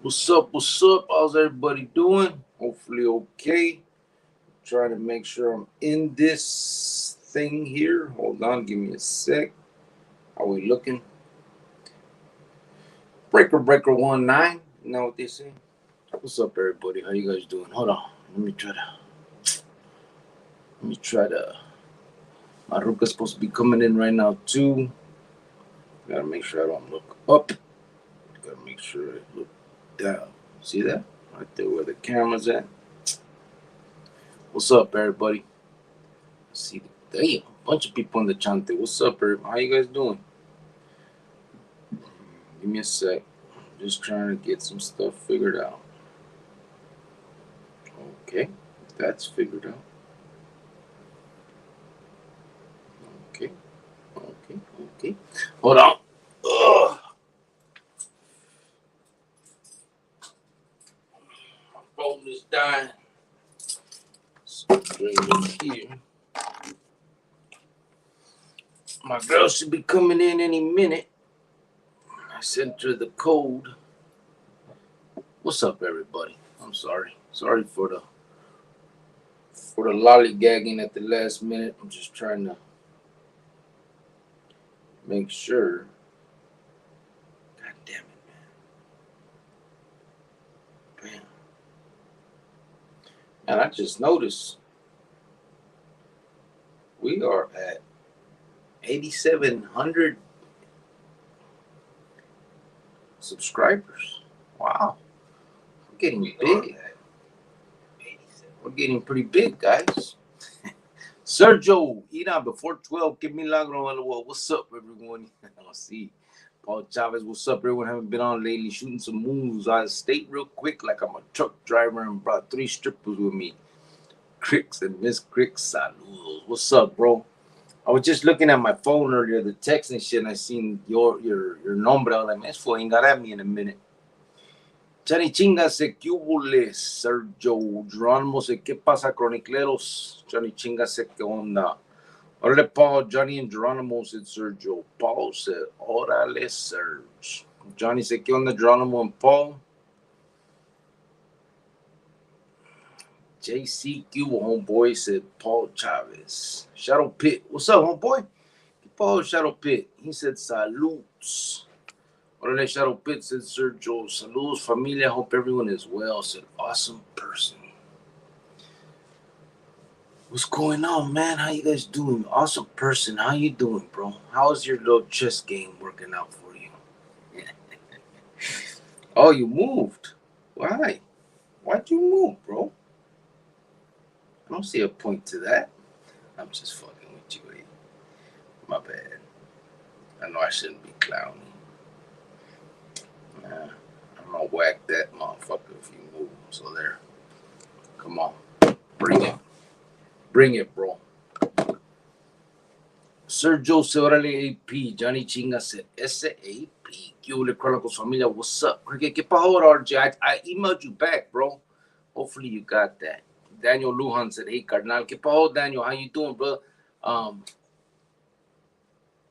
What's up? What's up? How's everybody doing? Hopefully, okay. Trying to make sure I'm in this thing here. Hold on, give me a sec. How we looking? Breaker 19. You know what they say? What's up, everybody? How you guys doing? Hold on. Let me try to. My Ruka's supposed to be coming in right now too. Gotta make sure I don't look up. Gotta make sure I look down. See that? Right there where the camera's at. What's up, everybody? See, damn, a bunch of people in the chante. What's up, everybody? How you guys doing? Give me a sec. I'm just trying to get some stuff figured out. Okay, that's figured out. Okay. Hold on. Ugh. My phone is dying. So bring it here. My girl should be coming in any minute. I sent her the code. What's up, everybody? I'm sorry. Sorry for the lollygagging at the last minute. I'm just trying to make sure. God damn it, man. Bam. And I just noticed we are at 8,700 subscribers. Wow. We're getting big. We're getting pretty big, guys. Sergio, Ina, before 12, give me milagro. What's up, everyone? I'll see. Paul Chavez, what's up, everyone? Haven't been on lately. Shooting some moves out of state real quick, like I'm a truck driver, and brought 3 strippers with me. Cricks and Miss Cricks, saludos. What's up, bro? I was just looking at my phone earlier, the text and shit, and I seen your nombre. I was like, man, this fool ain't got at me in a minute. Chani chinga se que hubo Sergio Geronimo se qué pasa Chronicleros. Chani chinga se que onda. Órale, Paul, Johnny and Geronimo said Sergio. Paul said, órale, Serge. Johnny said, ¿qué onda, Geronimo and Paul? JC Cuba, homeboy, said Paul Chavez. Shadow Pit, what's up, homeboy? Paul Shadow Pit, he said salutes. Órale, Shadow Pit, said Sergio. Saludos, familia, hope everyone is well, said awesome person. What's going on, man? How you guys doing? Awesome person, how you doing, bro? How's your little chess game working out for you? Oh, you moved. Why? Why'd you move, bro? I don't see a point to that. I'm just fucking with you, eh? My bad. I know I shouldn't be clowning. I'm gonna whack that motherfucker if you move. So there. Come on. Bring it. Bring it, bro. Sergio Seorale AP. Johnny Chinga said SAP. Chronicles familia. What's up? Cricket, get hold RJ. I emailed you back, bro. Hopefully you got that. Daniel Lujan said, hey, Cardinal. Que pajo, Daniel. How you doing, bro?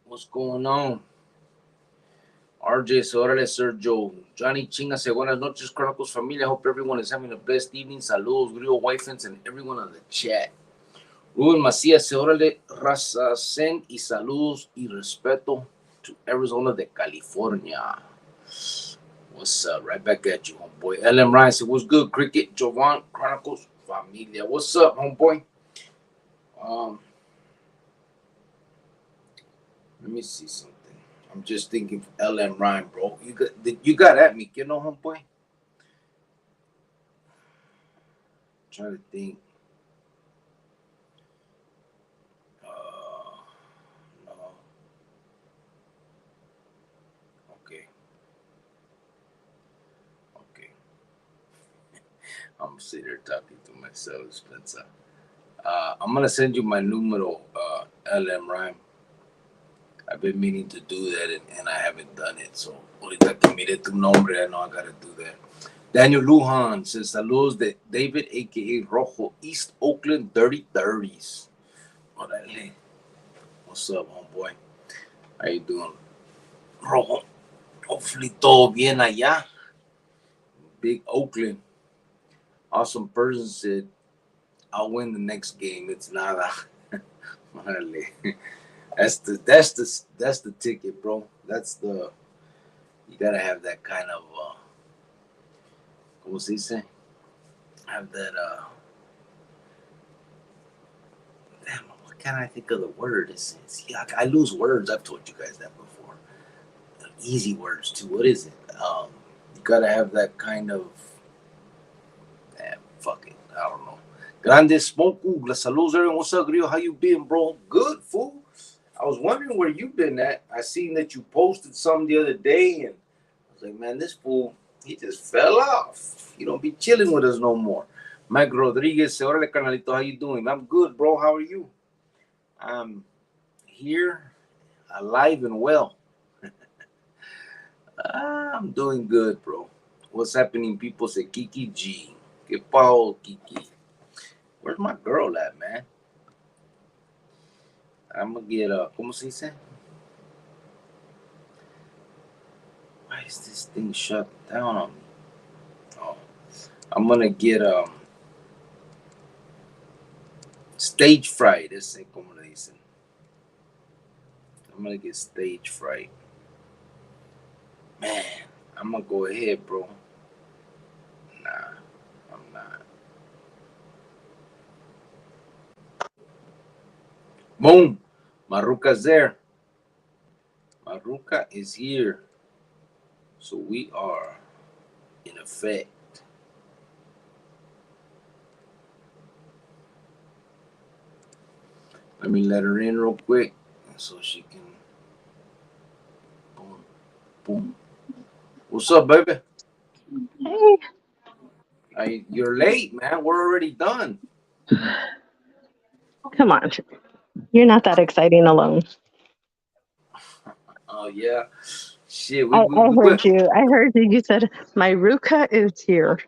What's going on? RJ, órale, Sergio. Johnny Chinga said, buenas noches, Chronicles familia. Hope everyone is having the best evening. Saludos, Grillo Wifens, and everyone on the chat. Ruben Macías, órale, raza, sen y saludos y respeto to Arizona de California. What's up? Right back at you, homeboy. LM Ryan said, what's good, Cricket? Jovan, Chronicles familia. What's up, homeboy? Let me see something. I'm just thinking LM Ryan, bro. You got at me, you know, homeboy? Trying to think. No. Okay. I'm sitting there talking to myself, Spencer. I'm gonna send you my numero, LM Ryan. I've been meaning to do that, and I haven't done it. So, ahorita que mire tu nombre, I know I gotta do that. Daniel Lujan says, saludos de David, a.k.a. Rojo, East Oakland, Dirty 30s. Órale. What's up, homeboy? How you doing? Rojo, hopefully todo bien allá. Big Oakland. Awesome person said, "I'll win the next game. It's nada." That's the ticket, bro. You gotta have that kind of ¿cómo se dice? Have that damn, what can't I think of the word? Yeah, I lose words. I've told you guys that before. Easy words too. What is it? You gotta have that kind of fuck it. I don't know. Grande Smoke. Saludos, everyone. What's up, Grio? How you been, bro? Good, fool. I was wondering where you been at. I seen that you posted something the other day, and I was like, man, this fool, he just fell off. He don't be chilling with us no more. Mike Rodriguez, órale, carnalito, how you doing? I'm good, bro. How are you? I'm here, alive and well. I'm doing good, bro. What's happening? People say Kiki G. Que pao, Kiki. Where's my girl at, man? I'm gonna get ¿cómo se dice? Why is this thing shut down on me? Oh, I'm gonna get stage fright. Ese como le dicen. I'm gonna get stage fright. Man, I'm gonna go ahead, bro. Nah, I'm not. Boom! Maruka's there. Maruka is here. So we are in effect. Let me let her in real quick so she can. Boom, boom. What's up, baby? Hey. You're late, man. We're already done. Come on. You're not that exciting alone. Oh, yeah. Shit, I we heard you. I heard you. You said, my Ruka is here.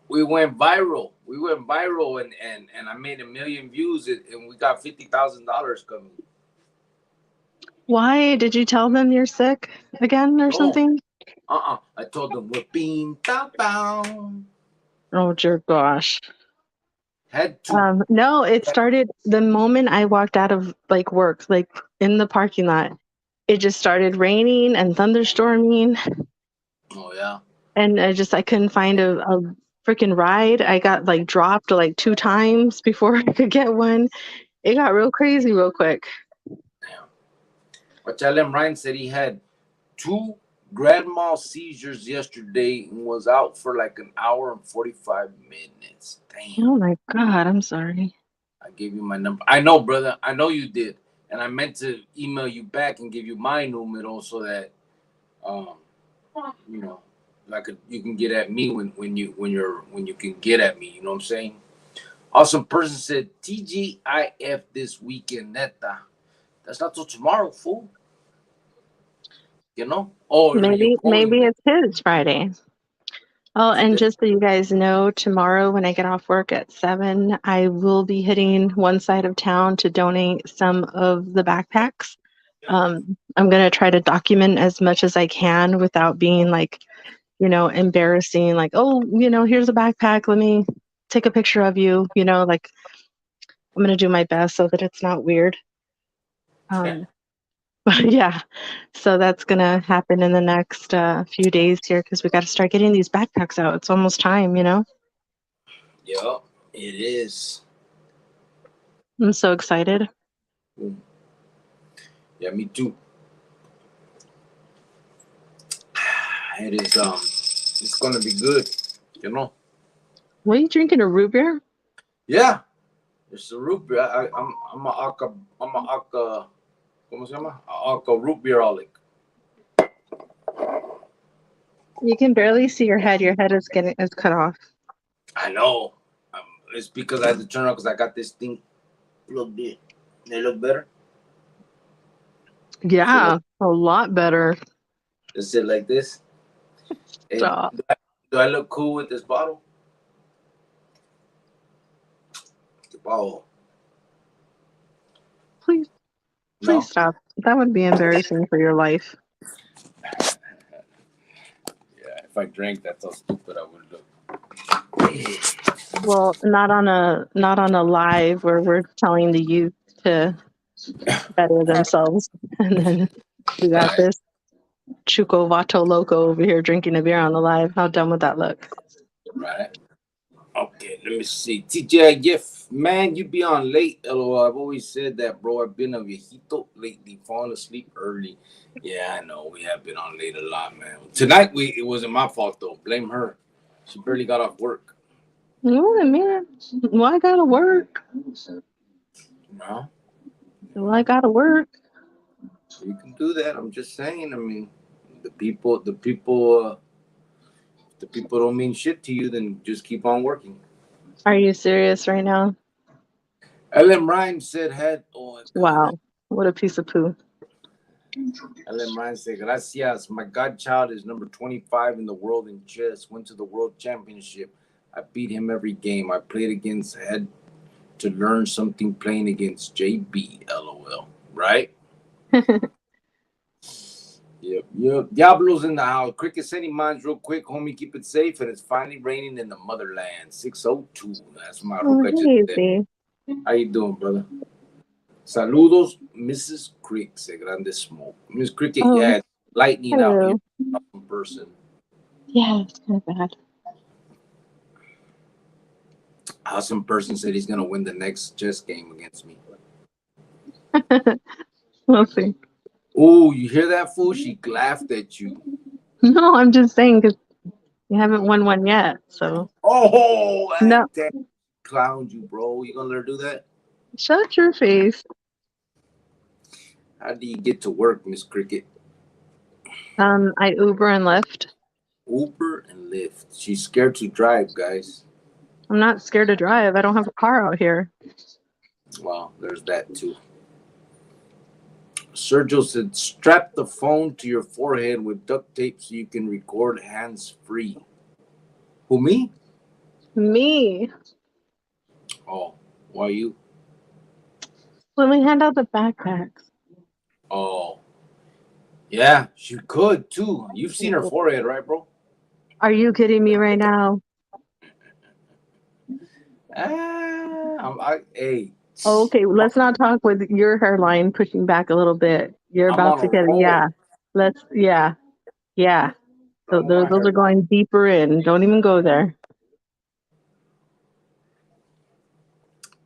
we went viral. We went viral, and I made 1 million views, and we got $50,000 coming. Why? Did you tell them you're sick again or No, something? I told them we're being bound. Oh, dear gosh. Had to. No, it started the moment I walked out of like work, like in the parking lot. It just started raining and thunderstorming, Oh yeah. and I couldn't find a freaking ride. I got like dropped like 2 times before I could get one. It got real crazy real quick. Damn. But tell him Ryan said he had 2 grand mal seizures yesterday and was out for like an hour and 45 minutes. Damn. Oh my God, I'm sorry. I gave you my number. I know, brother. I know you did. And I meant to email you back and give you my numero so that you know, like you can get at me when you can get at me, you know what I'm saying? Awesome person said TGIF this weekend, neta. That's not till tomorrow, fool. You know? Oh, you're Maybe quoting me. it's his Friday. Oh, and Today. just so you guys know, tomorrow when I get off work at 7, I will be hitting one side of town to donate some of the backpacks. I'm going to try to document as much as I can without being like, embarrassing, like, oh, here's a backpack. Let me take a picture of you, like I'm going to do my best so that it's not weird. But yeah, so that's going to happen in the next few days here because we got to start getting these backpacks out. It's almost time. Yeah, it is. I'm so excited. Yeah, me too. It is it's gonna be good, you know. What are you drinking, a root beer? Yeah. It's a root beer. I'm a aka ¿cómo se llama? Aka root beeraholic. You can barely see your head. Your head is cut off. I know. It's because I had to turn on because I got this thing plugged in. They look better. Yeah, a lot better. Just sit like this. Hey, Stop. do I look cool with this bottle? Oh, Please no. stop. That would be embarrassing for your life. Yeah, If I drank, that's how stupid I would look. Well, not on a live where we're telling the youth to better themselves, and then we got Right. this Chuco Vato Loco over here drinking a beer on the live. How dumb would that look? Right. Okay, let me see. TJF, man, you be on late. LOL. I've always said that, bro. I've been a viejito lately, falling asleep early. Yeah, I know. We have been on late a lot, man. Tonight, it wasn't my fault, though. Blame her. She barely got off work. No, man. Well, I gotta work. No, Well, I gotta work. you can do that. I'm just saying. I mean, the people don't mean shit to you. Then just keep on working. Are you serious right now? LM Rhymes said, "Had oh god." Wow, what a piece of poo. LM Rhymes said, "Gracias. My godchild is number 25 in the world in chess. Went to the world championship. I beat him every game I played against. Had to learn something playing against JB. LOL. Right? Yep. Diablo's in the house. Cricket said he minds real quick. Homie, keep it safe. And it's finally raining in the motherland. 602. That's my Oh, Ruka just said. easy. How you doing, brother? Saludos, Mrs. Crick. Say grande smoke. Miss Cricket, Oh, yeah, it's lightning out here. hello. In person. Yeah, it's kind of bad. Awesome person said he's gonna win the next chess game against me. We'll see. Oh, you hear that fool? She laughed at you. No, I'm just saying because you haven't won one yet. So Oh, no, that clowned you, bro. You gonna learn to do that? shut your face. How do you get to work, Miss Cricket? I Uber and Lyft. Uber and Lyft. She's scared to drive, guys. I'm not scared to drive. I don't have a car out here. Well, there's that too. Sergio said, strap the phone to your forehead with duct tape so you can record hands free. Who, me? Me. Oh, why you? When we hand out the backpacks. Oh, yeah, she could too. You've seen her forehead, right, bro? Are you kidding me right now? Hey, Oh, okay, let's not talk with your hairline pushing back a little bit. You're I'm about on to a get roll. yeah. So I want those are her. going deeper in. Don't even go there.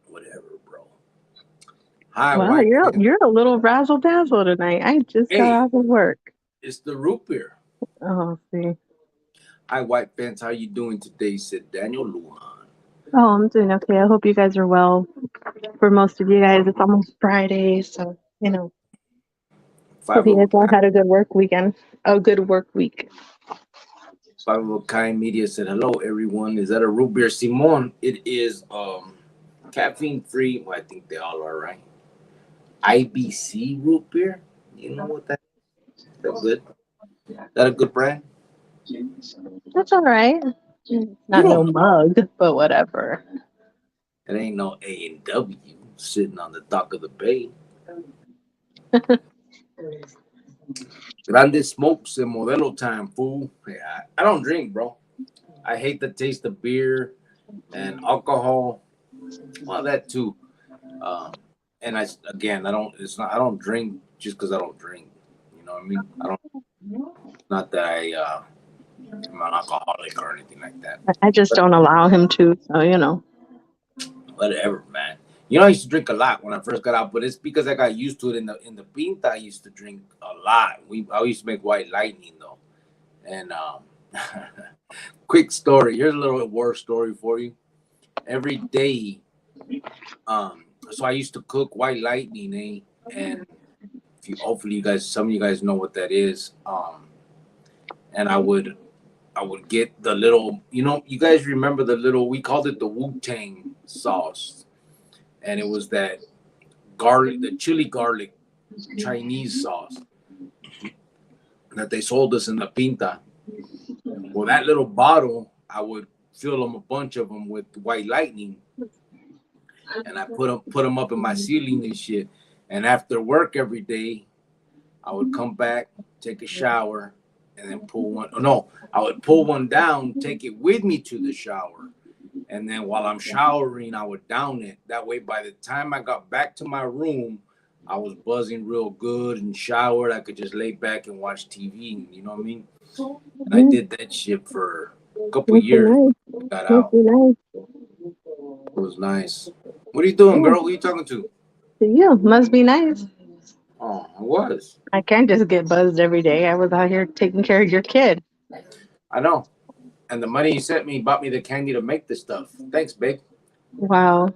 Whatever, bro. Hi, Well, white you're pants. you're a little razzle dazzle tonight. I just got Hey, off of work. it's the root beer. Oh, see. Hi, white pants. How you doing today? Said Daniel Lujan. Oh, I'm doing okay. I hope you guys are well. For most of you guys, it's almost Friday, so hope Five you of guys a all kind. had a good work weekend. A good work week. Five of a kind media said hello, everyone. Is that a root beer, Simon? It is caffeine free. Well, I think they all are, right? IBC root beer. You know what that? That good? That a good brand? That's all right. You Not no don't know. mug, but whatever. It ain't no A&W sitting on the dock of the bay. Grande smokes and Modelo time, fool. Yeah, I don't drink, bro. I hate the taste of beer and alcohol. Well, that too. And I don't. It's not. I don't drink just because I don't drink. You know what I mean? I don't. Not that I'm an alcoholic or anything like that. I just But don't allow him to, so. whatever, man. You know, I used to drink a lot when I first got out, but it's because I got used to it in the pinta. I used to drink a lot. I used to make white lightning though, and quick story. Here's a little war story for you. Every day, so I used to cook white lightning, and hopefully some of you guys know what that is. And I would get the little, you guys remember the little, we called it the Wu-Tang sauce, and it was that garlic, the chili garlic Chinese sauce that they sold us in the pinta. Well, that little bottle, I would fill them a bunch of them with white lightning, and I put them up in my ceiling and shit. And after work every day, I would come back, take a shower, and then pull one. Oh, no, I would pull one down, take it with me to the shower. And then while I'm showering, I would down it. That way, by the time I got back to my room, I was buzzing real good and showered. I could just lay back and watch TV. You know what I mean? And I Mhm. did that shit for a couple Must be years nice. when I got Must out. be nice. It was nice. What are you doing, Yeah. girl? Who are you talking to? To you, must be nice. Oh, I was. I can't just get buzzed every day. I was out here taking care of your kid. I know. And the money you sent me bought me the candy to make this stuff. Thanks, babe. Wow.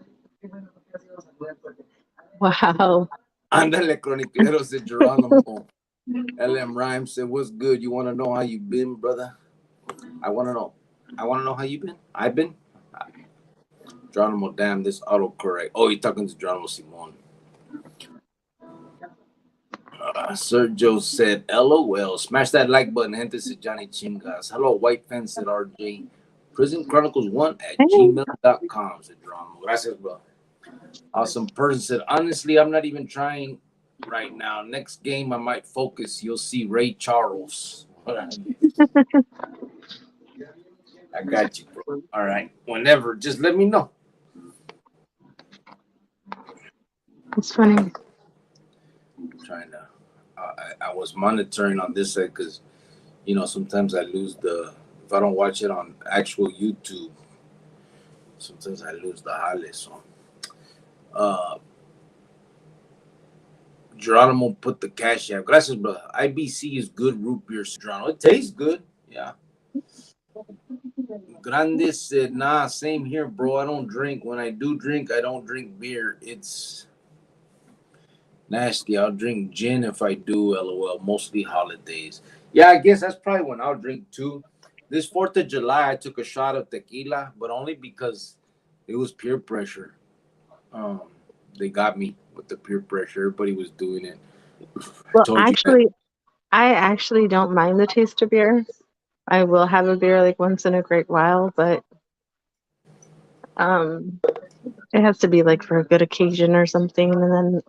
Wow. Ándale, Chroniclero, said Geronimo. LM Rhymes said, what's good? You want to know how you been, brother? I want to know. I want to know how you been. I've been. Geronimo, damn, this autocorrect. Oh, you're talking to Geronimo Simon. Sergio said, LOL. Smash that like button. Gente said Johnny Chingas. Hello, White Fence said RJ. Prison Chronicles 1 at Hey. gmail.com, said Geronimo. Gracias, bro. Awesome person said, honestly, I'm not even trying right now. Next game, I might focus. You'll see Ray Charles. I got you, bro. All right. Whenever, just let me know. It's funny. I'm trying to. I was monitoring on this side because, sometimes I lose if I don't watch it on actual YouTube, sometimes I lose the highlights. So, Geronimo put the cash app. Gracias, brother. IBC is good root beer. Geronimo. It tastes good. Yeah. Grande said, nah, same here, bro. I don't drink. When I do drink, I don't drink beer. It's nasty. I'll drink gin if I do, lol. Mostly holidays. Yeah, I guess that's probably when I'll drink too. This 4th of July, I took a shot of tequila, but only because it was peer pressure. Um, they got me with the peer pressure. Everybody was doing it. I Well, told you that. actually, I actually don't mind the taste of beer. I will have a beer like once in a great while, but um, it has to be like for a good occasion or something, and then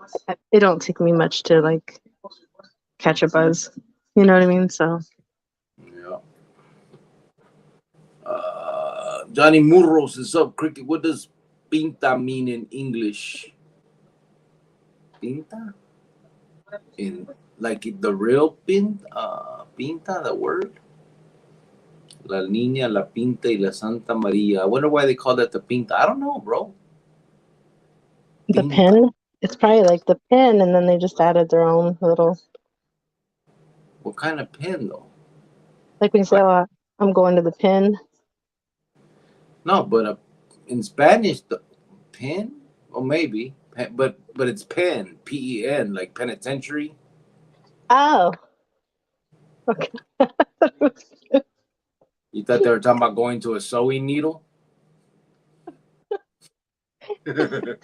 it don't take me much to like catch a buzz. You know what I mean? So Yeah. Johnny Murros is up. Cricket. What does pinta mean in English? Pinta? In like the real pinta, the word? La Niña, La Pinta, y La Santa Maria. I wonder why they call that the Pinta. I don't know, bro. the Pinta. pin, it's probably like the pin, and then they just added their own little, What kind of pin, though? like when you say, Like, "Oh, I'm going to the pin." no, but in Spanish, the pin? Or maybe. But it's pen. Pen, like penitentiary. Oh, okay. You thought they were talking about going to a sewing needle? My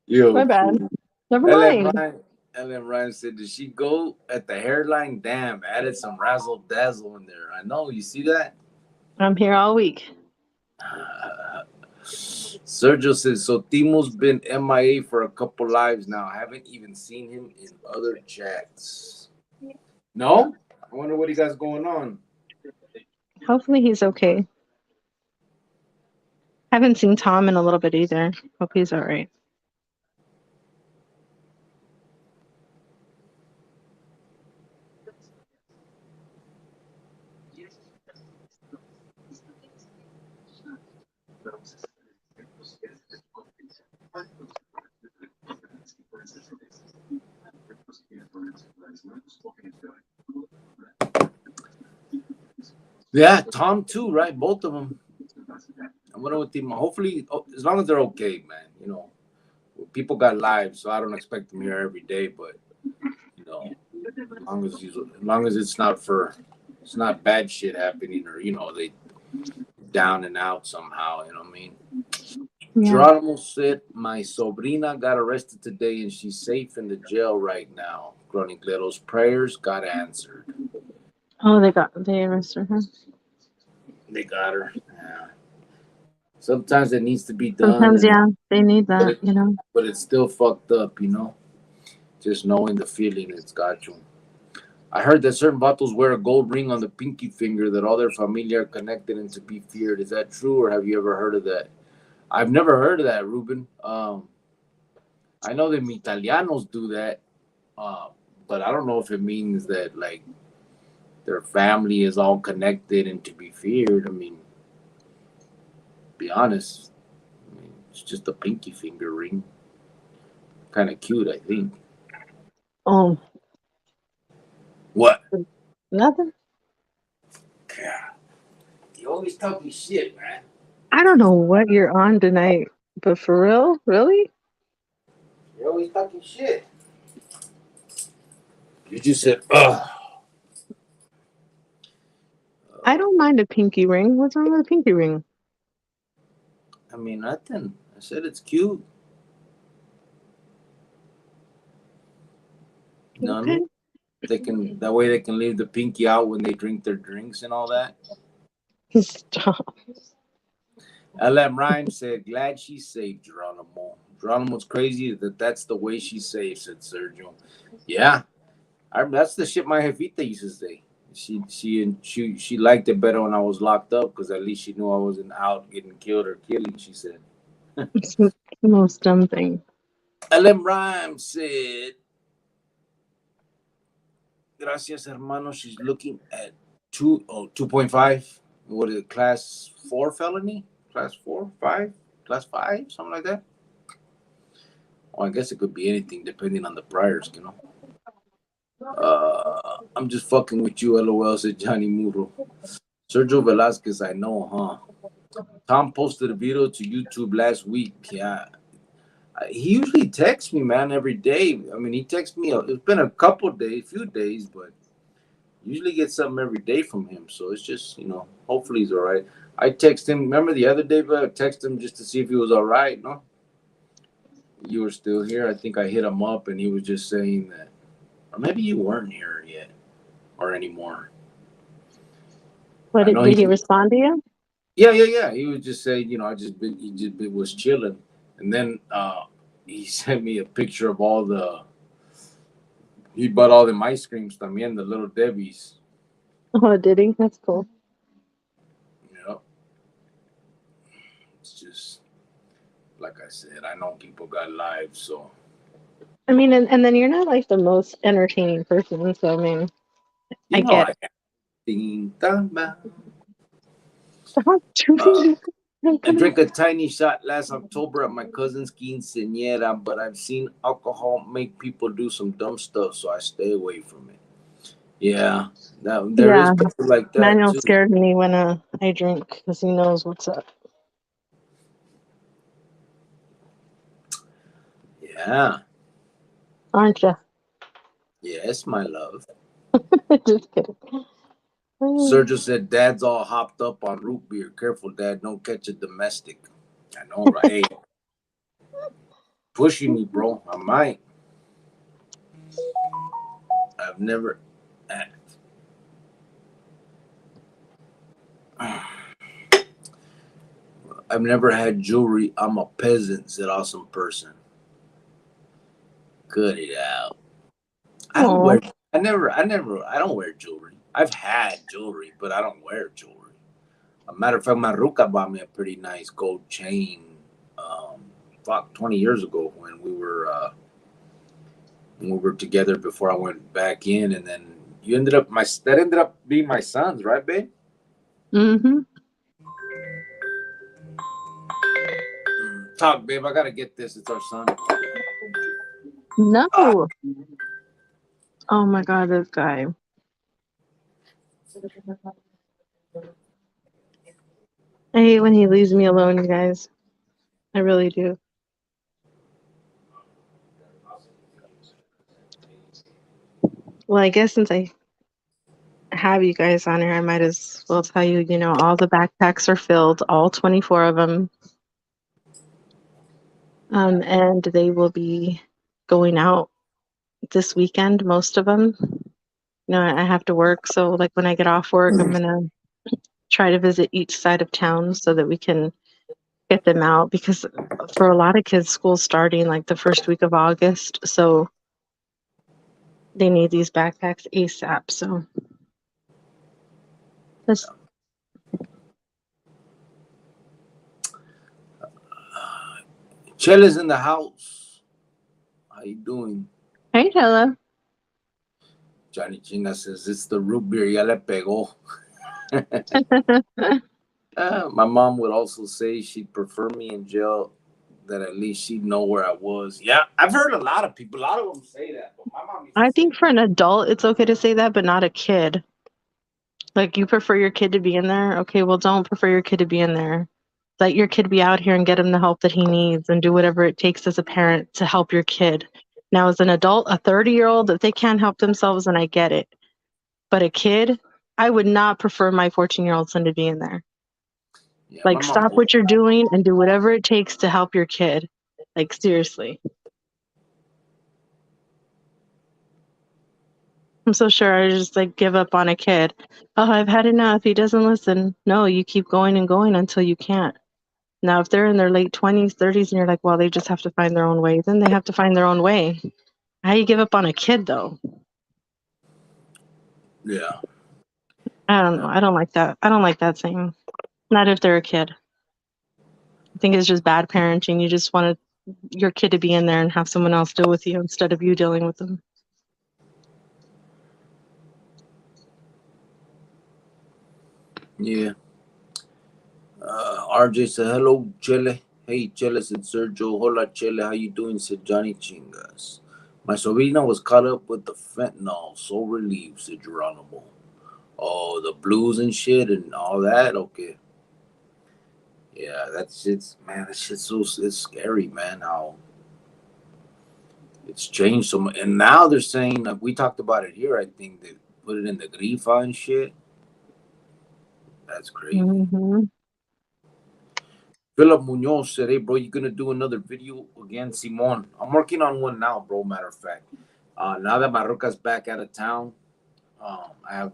Yo, bad. fool. Never LM mind. Ryan, LM Ryan said, did she go at the hairline? Damn, added some razzle dazzle in there. I know. You see that? I'm here all week. Sergio says, so Timo's been MIA for a couple lives now. I haven't even seen him in other chats. No? I wonder what he got going on. Hopefully he's okay. Haven't seen Tom in a little bit either. Hope he's all right. Yeah, Tom too, right? Both of them. I wonder what Timo. Hopefully, as long as they're okay, man. People got lives, so I don't expect them here every day. But as long as it's not bad shit happening, or they down and out somehow. You know what I mean? Yeah. Geronimo said, my sobrina got arrested today and she's safe in the jail right now. Chronicleros prayers got answered. Oh, they arrested her. They got her. Yeah. Sometimes it needs to be done, Sometimes, yeah, they need but that. but it's still fucked up. Just knowing the feeling it's got you. I heard that certain vatos wear a gold ring on the pinky finger that all their familia are connected and to be feared. Is that true, or have you ever heard of that? I've never heard of that, Ruben. I know that Italianos do that, uh, but I don't know if it means that like their family is all connected and to be feared. I mean, be honest, I mean, it's just a pinky finger ring. Kind of cute, I think. Oh, What? nothing. God, you always talking shit, man. I don't know what you're on tonight, but for real, really? You're always talking shit. You just said, ugh. I don't mind a pinky ring. What's wrong with a pinky ring? I mean, nothing. I said it's cute. You know what I Okay. mean? They can that way they can leave the pinky out when they drink their drinks and all that. Stop. LM Rhyme said, "Glad she's safe, Geronimo." Geronimo's crazy that that's the way she's safe," said Sergio. Yeah, that's the shit my jefita used to say. She liked it better when I was locked up because at least she knew I wasn't out getting killed or killing. She said. It's the most dumb thing. LM Rhyme said, "Gracias, hermano." She's looking at 2.5. What is it? Class 4 felony? Class 4, 5, class 5, something like that. Well, I guess it could be anything depending on the priors, you know. I'm just fucking with you, LOL, said Johnny Muro. Sergio Velasquez, I know, huh? Tom posted a video to YouTube last week. Yeah. He usually texts me, man, every day. I mean, he texts me. It's been a couple days, few days, but usually get something every day from him. So it's just, hopefully he's all right. I text him. Remember the other day, but I texted him just to see if he was all right. No, you were still here. I think I hit him up, and he was just saying that, or maybe you weren't here yet or anymore. What I know did he respond to you? Yeah. He was just saying, he was chilling, and then he sent me a picture of he bought all the ice creams también, the little Debbie's. Oh, did he? That's cool. You know, it's just like I said. I know people got lives, so. I mean, and then you're not like the most entertaining person, so I mean, You I know get I am. stop Uh, doing I it. drank a tiny shot last October at my cousin's quinceañera, but I've seen alcohol make people do some dumb stuff, so I stay away from it. Yeah, there is Yeah, people like that Manuel too. scared me when I drink because he knows what's up. Yeah, Aren't you? yes, my love. Just kidding. Sergio said, "Dad's all hopped up on root beer. Careful, Dad, don't catch a domestic." I know, right? Hey, pushing me, bro. I might. I've never. I've never had jewelry. I'm a peasant," said awesome person. Cut it out. I don't Oh, wear. I don't wear jewelry. I've had jewelry, but I don't wear jewelry. A matter of fact, my ruka bought me a pretty nice gold chain. 20 years ago when we were together before I went back in, and then that ended up being my son's, right, babe? mm-hmm. Talk, babe. I gotta get this. It's our son. Ah, No. Oh my God, this guy. I hate when he leaves me alone, you guys. I really do. Well, I guess since I have you guys on here, I might as well tell you, all the backpacks are filled, all 24 of them. And they will be going out this weekend, most of them. I have to work, so like when I get off work, I'm gonna try to visit each side of town so that we can get them out because for a lot of kids, school's starting like the first week of August. So They need these backpacks ASAP. So that's Chella's in the house. How you doing? hey, Tella. Johnny Chinga says it's the root beer. Ya le pegó. My mom would also say she'd prefer me in jail, that at least she'd know where I was. Yeah, I've heard a lot of them say that, but my mom used to I say, think for an adult, it's okay to say that, but not a kid. Like, you prefer your kid to be in there? Okay, well, don't prefer your kid to be in there. Let your kid be out here and get him the help that he needs and do whatever it takes as a parent to help your kid. Now, as an adult, a 30-year-old, if they can't help themselves, then I get it. But a kid, I would not prefer my 14-year-old son to be in there. yeah, my Like, mom. stop what you're doing and do whatever it takes to help your kid. Like, seriously. I'm so sure I just like give up on a kid. Oh, I've had enough. He doesn't listen. No, you keep going and going until you can't. Now, if they're in their late 20s, 30s, and you're like, well, they just have to find their own way, then they have to find their own way. How you give up on a kid, though? Yeah. I don't know. I don't like that. I don't like that saying. Not if they're a kid. I think it's just bad parenting. You just want your kid to be in there and have someone else deal with you instead of you dealing with them. Yeah. RJ said, hello, Chele. Hey, Chele, said Sergio. Hola, Chele. How you doing? Said Johnny Chingas. My sobrina was caught up with the fentanyl. So relieved, said Geronimo. Oh, the blues and shit and all that? Okay. Yeah, that shit's, man, that shit's so, it's scary, man, how it's changed so much. And now they're saying, like, we talked about it here, I think they put it in the grifa and shit. That's crazy. Mm-hmm. Philip Munoz said, hey, bro, you going to do another video again? Simon, I'm working on one now, bro, matter of fact. Now that Marroca's back out of town, I have,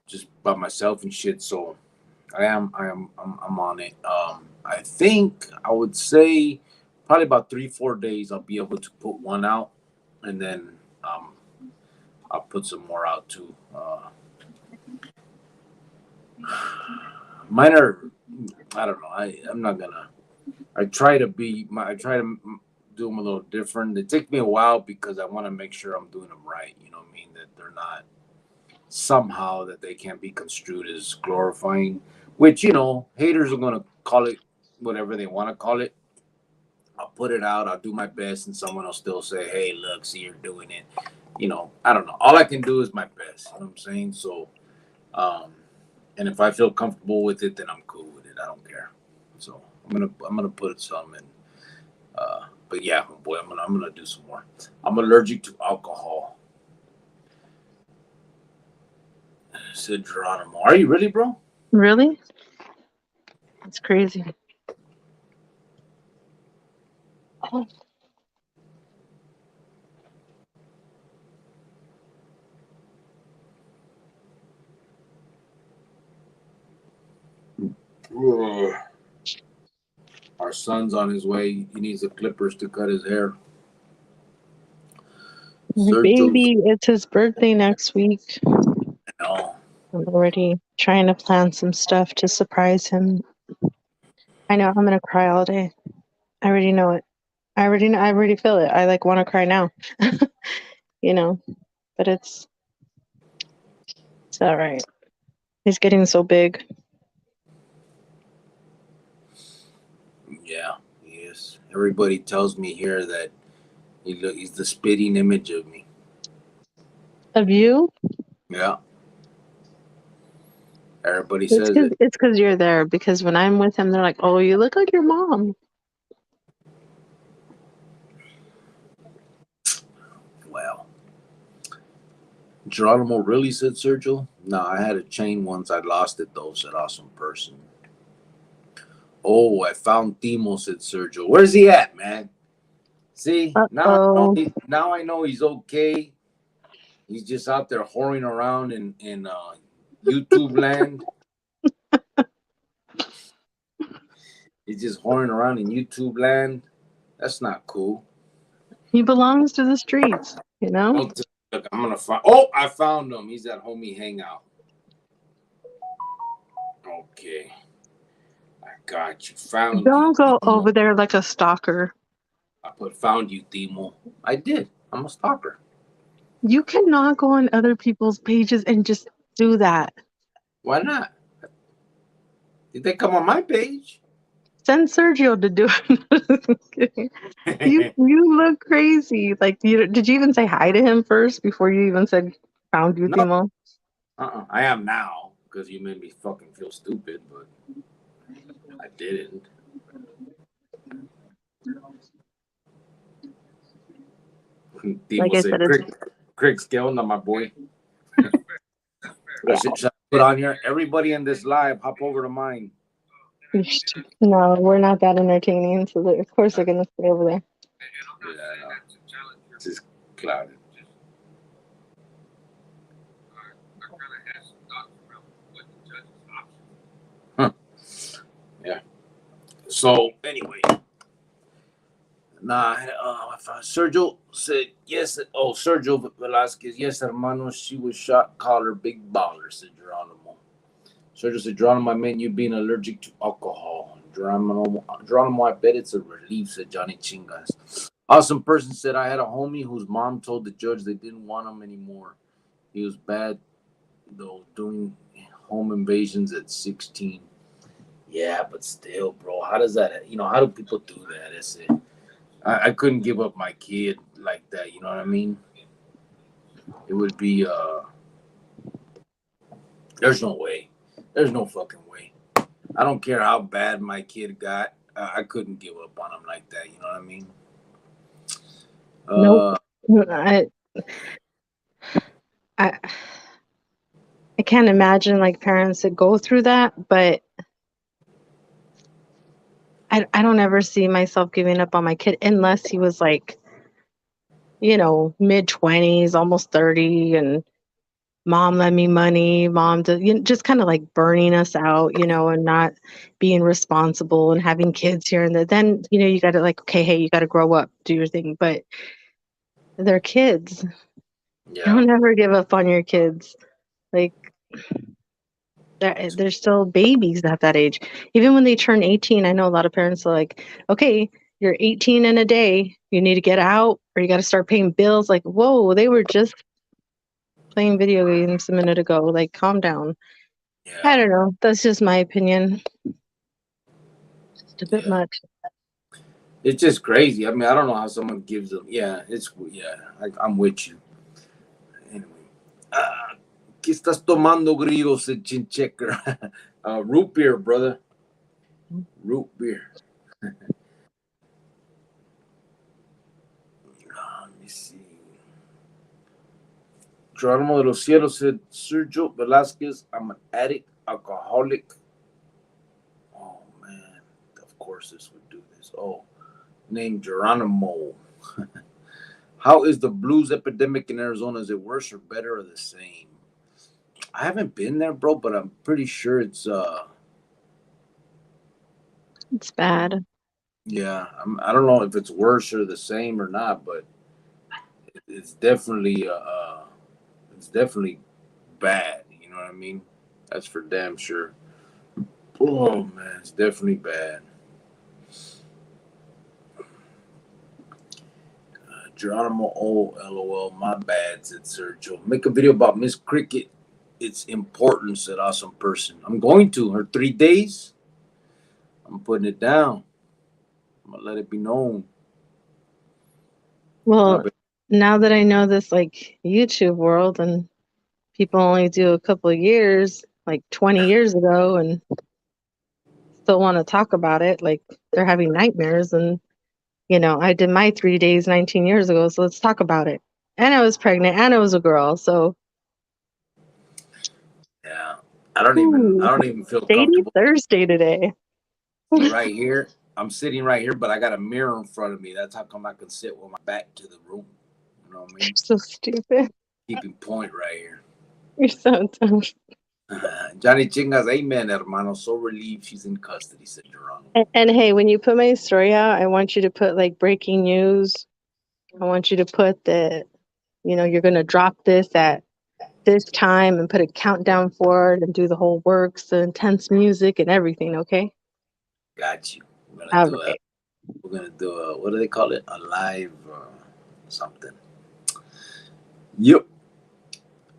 just by myself and shit. So I'm on it. I think I would say probably about 3-4 days I'll be able to put one out, and then I'll put some more out too. Mine are, I don't know. I'm not gonna. I try to do them a little different. It takes me a while because I want to make sure I'm doing them right. You know what I mean? That they're not somehow that they can't be construed as glorifying. Which haters are gonna call it whatever they want to call it. I'll put it out. I'll do my best, and someone will still say, "Hey, look, see, you're doing it." I don't know. All I can do is my best. You know what I'm saying? So, um, and if I feel comfortable with it, then I'm cool with it. I don't care. So I'm gonna put some in. But yeah, boy, I'm gonna do some more. I'm allergic to alcohol. Said Geronimo. Are you really, bro? Really? That's crazy. Ugh. Our son's on his way. He needs the clippers to cut his hair. My Sergio's. baby, it's his birthday next week. Oh, I'm already trying to plan some stuff to surprise him. I know I'm gonna cry all day. I already know it. I already feel it. I like want to cry now. you know, but it's all right. He's getting so big. yeah, he is. Everybody tells me here that he's the spitting image of me. Of you? Yeah, everybody says it. It's because you're there. Because when I'm with him, they're like, "Oh, you look like your mom." Well, Geronimo really said Sergio. No, I had a chain once. I lost it though. Said awesome person. Oh, I found Timo. Said Sergio. Where's he at, man? See, Oh, now I know he's okay. He's just out there whoring around in YouTube land. He's just whoring around in YouTube land. That's not cool. he belongs to the streets. you know? Look, I'm gonna find. Oh, I found him. He's at homie hangout. Okay, I got you. Found you. Don't go Timo. over there like a stalker. I put found you, Timo. I did. I'm a stalker. You cannot go on other people's pages and just do that. Why not? Did they come on my page? Send Sergio to do it. You look crazy. Like, did you even say hi to him first before you even said found you, No. Timo? I am now because you made me fucking feel stupid, but I didn't. Timo Like I said, said, it's Craig's killing on my boy. yeah. Should I put on here? Everybody in this live, hop over to mine. No, we're not that entertaining, so of course they're gonna stay over there. Yeah, it's just clouded. Huh. Yeah. So anyway, Sergio said yes. Oh, Sergio Velasquez, yes, hermano. She was shot. Call her big baller, said Geronimo. Sergio said, Geronimo, I meant you being allergic to alcohol. Geronimo, I bet it's a relief, said Johnny Chingas. Awesome person said, I had a homie whose mom told the judge they didn't want him anymore. He was bad, though, doing home invasions at 16. Yeah, but still, bro, how does that, how do people do that? That's it. I couldn't give up my kid like that, you know what I mean? It would be, there's no way. There's no fucking way. I don't care how bad my kid got. I couldn't give up on him like that. You know what I mean? Nope. I I can't imagine like parents that go through that, but I don't ever see myself giving up on my kid unless he was like, mid-20s, almost 30, and mom lent me money, mom did, just kind of like burning us out, and not being responsible and having kids here and there. Then, you got to like, okay, hey, you got to grow up, do your thing. But they're kids. Yeah. Don't ever give up on your kids. Like, they're still babies at that age. Even when they turn 18, I know a lot of parents are like, okay, you're 18 in a day. You need to get out or you got to start paying bills. Like, whoa, they were just playing video games a minute ago. Like, calm down. Yeah. I don't know. That's just my opinion. Just a bit much. It's just crazy. I mean, I don't know how someone gives them. Yeah, I'm with you. Anyway. ¿Qué estás tomando, Grillo? Said Chin Checker. Root beer, brother. Root beer. Let me see. Geronimo de los Cielos said, Sergio Velasquez, I'm an addict, alcoholic. Oh, man. Of course this would do this. Oh, named Geronimo. How is the blues epidemic in Arizona? Is it worse or better or the same? I haven't been there, bro, but I'm pretty sure it's bad. Yeah, I don't know if it's worse or the same or not, but it's definitely bad. You know what I mean? That's for damn sure. Oh man, it's definitely bad. Geronimo, oh lol, my bad, said Sergio. Make a video about Miss Cricket. It's important, said awesome person. I'm going to her 3 days. I'm putting it down. I'm gonna let it be known. Well, now that I know this like YouTube world and people only do a couple of years, like 20 years ago, and still want to talk about it, like they're having nightmares. And, I did my 3 days 19 years ago, so let's talk about it. And I was pregnant and I was a girl, so. Yeah, I don't even feel Shady comfortable. Thursday today. Right here, I'm sitting right here, but I got a mirror in front of me. That's how come I can sit with my back to the room. You know what I mean? You're so stupid. Keeping point right here. You're so dumb. Johnny Chingas, amen, hermano. So relieved she's in custody, said Geronimo. And hey, when you put my story out, I want you to put like breaking news. I want you to put that You're going to drop this at this time and put a countdown for it and do the whole works, the intense music and everything, okay? Got you. We're gonna All do a. right. We're gonna do a. What do they call it? A live something. Yep.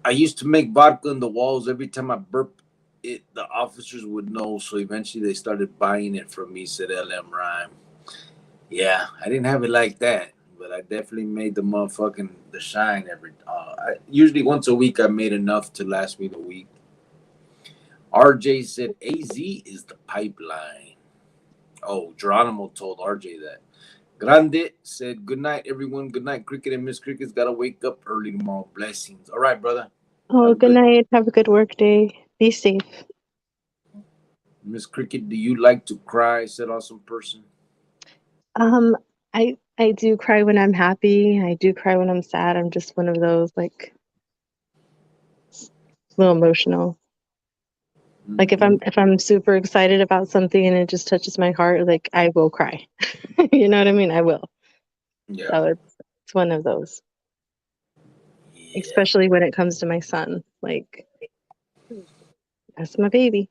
I used to make vodka in the walls every time I burp. It the officers would know, so eventually they started buying it from me. Said LM Rhyme. Yeah, I didn't have it like that, but I definitely made the motherfucking the shine every. Usually once a week, I made enough to last me the week. RJ said AZ is the pipeline. Oh, Geronimo told RJ that. Grande said, "Good night, everyone. Good night, Cricket and Miss Cricket's got to wake up early tomorrow. Blessings." All right, brother. Have Oh, a good good night. Have a good work day. Be safe. Miss Cricket. Do you like to cry? Said awesome person. Um, I do cry when I'm happy. I do cry when I'm sad. I'm just one of those like a little emotional. Like Mm-hmm. if I'm super excited about something and it just touches my heart, like I will cry. You know what I mean? I will. Yeah. So it's one of those, Yeah. especially when it comes to my son. Like that's my baby.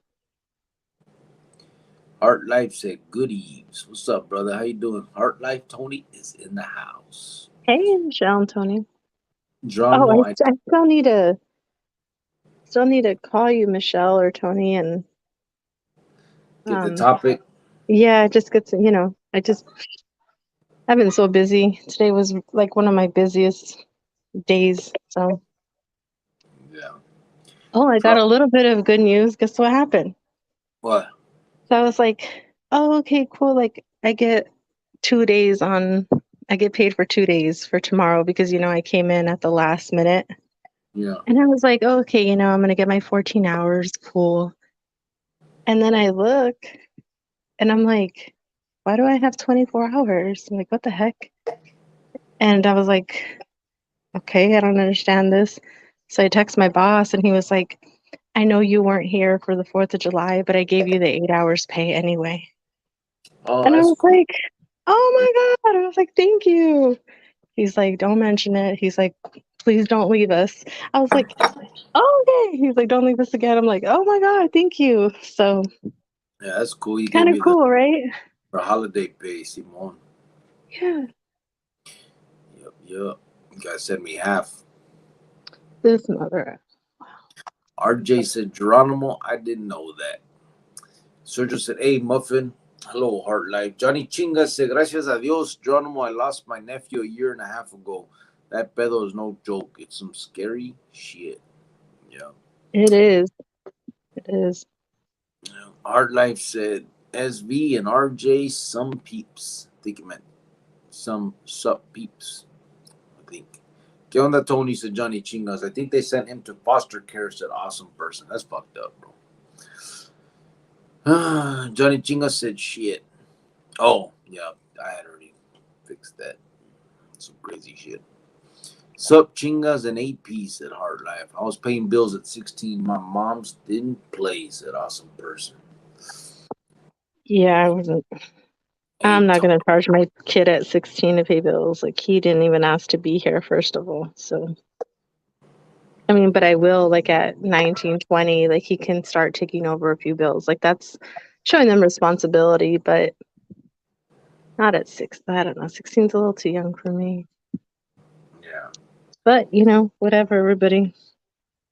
Heart Life said, "Good eves. What's up, brother? How you doing?" Heart Life Tony is in the house. Hey, Michelle and Tony. Oh, Geronimo, I I still need to call you, Michelle or Tony, and get the um, topic. yeah, it just gets I've been so busy. Today was like one of my busiest days. So, Yeah. oh, I got Drop a little bit of good news. Guess what happened? what? So I was like, oh, okay, cool. Like I get paid for 2 days for tomorrow because, I came in at the last minute. Yeah. And I was like, oh, okay, I'm going to get my 14 hours. Cool. And then I look and I'm like, why do I have 24 hours? I'm like, what the heck? And I was like, okay, I don't understand this. So I text my boss and he was like, I know you weren't here for the 4th of July, but I gave you the 8 hours pay anyway. Oh, And I that's was cool. like, oh my God. I was like, thank you. He's like, don't mention it. He's like, please don't leave us. I was like, oh, okay. He's like, don't leave us again. I'm like, oh my God, thank you. So Yeah, that's cool. He kind gave of you cool, right? the holiday pay, Simon. Yeah. Yep, yep. You guys sent me half. This mother. RJ said, Geronimo, I didn't know that. Sergio said, hey, Muffin. Hello, Heart Life. Johnny Chinga said, gracias a Dios, Geronimo, I lost my nephew a year and a half ago. That pedo is no joke. It's some scary shit. Yeah. It is. It is. Yeah. Heart Life said, SV and RJ, some peeps. I think it meant some sup peeps. I think. ¿Qué onda, Tony? Said Johnny Chingas. I think they sent him to foster care. Said awesome person. That's fucked up, bro. Johnny Chingas said shit. Oh, yeah. I had already fixed that. Some crazy shit. Sup, Chingas and AP, said Hard Life. I was paying bills at 16. My mom's didn't play, said awesome person. Yeah, I wasn't. Hey, I'm not Tony. going to charge my kid at 16 to pay bills. Like, he didn't even ask to be here, first of all. So, I mean, but I will, like, at 19, 20, like, he can start taking over a few bills. Like, that's showing them responsibility, but not at six. I don't know. 16's a little too young for me. Yeah. But, whatever, everybody.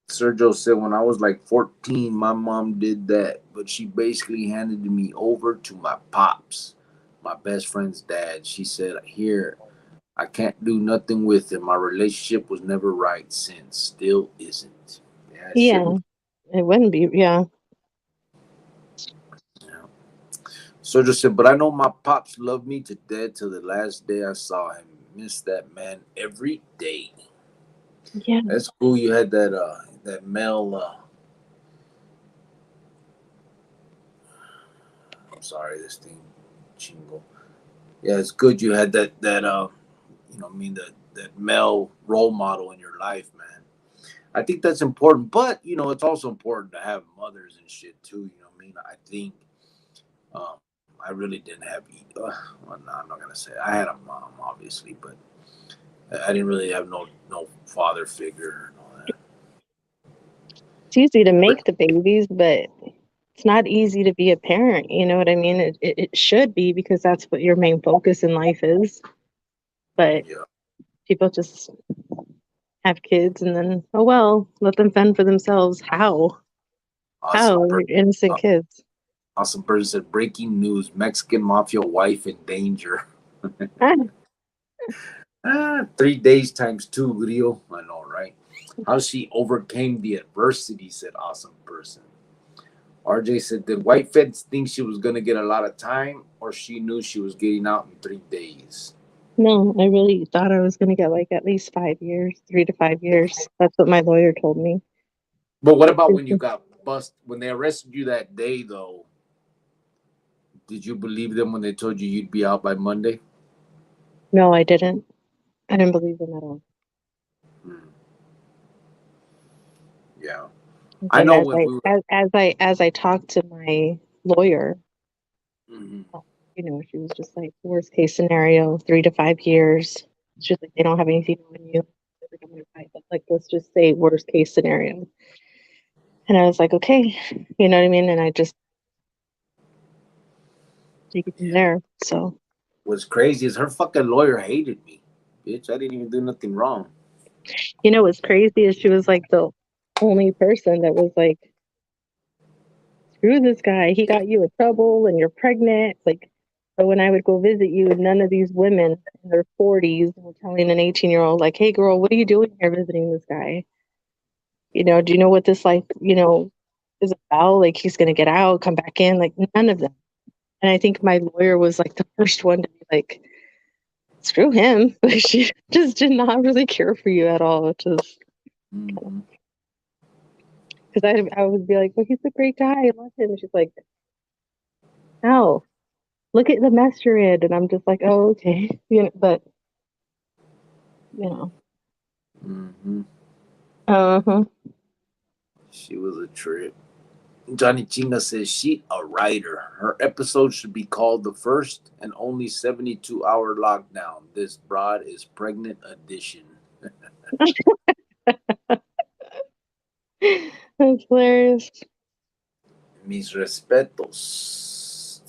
Sergio said when I was like 14, my mom did that, but she basically handed me over to my pops, my best friend's dad. She said, here, I can't do nothing with him. My relationship was never right since, still isn't. Yeah, it Yeah, shouldn't. it wouldn't be. Yeah. Yeah. Sergio said, but I know my pops loved me to death till the last day I saw him. Miss that man every day. Yeah. That's cool. You had that male. I'm sorry, this thing, chingo. Yeah, it's good you had I mean that male role model in your life, man. I think that's important, but it's also important to have mothers and shit too. You know what I mean? I think I really didn't have. Well, no, I'm not gonna say I had a mom, obviously, but I didn't really have no father figure and all that. It's easy to make the babies, but it's not easy to be a parent. You know what I mean? It should be, because that's what your main focus in life is. But Yeah, people just have kids and then, oh well, let them fend for themselves. How? awesome. How? They're innocent kids. Awesome person said, breaking news: Mexican mafia wife in danger. Ah, 3 days times 2, Rio. I know, right? How she overcame the adversity, said awesome person. RJ said, did White Feds think she was going to get a lot of time, or she knew she was getting out in 3 days? no, I really thought I was going to get like at least 5 years, 3 to 5 years. That's what my lawyer told me. But what about when you got bust? When they arrested you that day, though, did you believe them when they told you you'd be out by Monday? No, I didn't. I didn't believe them at all. Hmm. Yeah. I But know when we were. as I talked to my lawyer, Mhm. you know, she was just like, worst case scenario, 3 to 5 years. She's like, they don't have anything on you. Like, I'm gonna fight, but like, let's just say worst case scenario. And I was like, okay, you know what I mean? And I just take it from Yeah. there. So, What's crazy is her fucking lawyer hated me. Bitch, I didn't even do nothing wrong. you know, what's crazy is she was like the only person that was like, screw this guy. He got you in trouble and you're pregnant. Like, but when I would go visit you, none of these women in their 40s were telling an 18-year-old, like, hey, girl, what are you doing here visiting this guy? You know, do you know what this, like, you know, is about? Like, he's going to get out, come back in. Like, none of them. And I think my lawyer was like the first one to be like, screw him. Like, she just did not really care for you at all, which is Mm-hmm. because I would be like, well, he's a great guy. I love him. And she's like, no, look at the mess you're in. And I'm just like, oh, okay. You know, but, you know, Mm-hmm. uh-huh. She was a trip. Johnny Chinga says she a writer. Her episode should be called the first and only 72-hour lockdown. This broad is pregnant edition. That's hilarious. Mis respetos.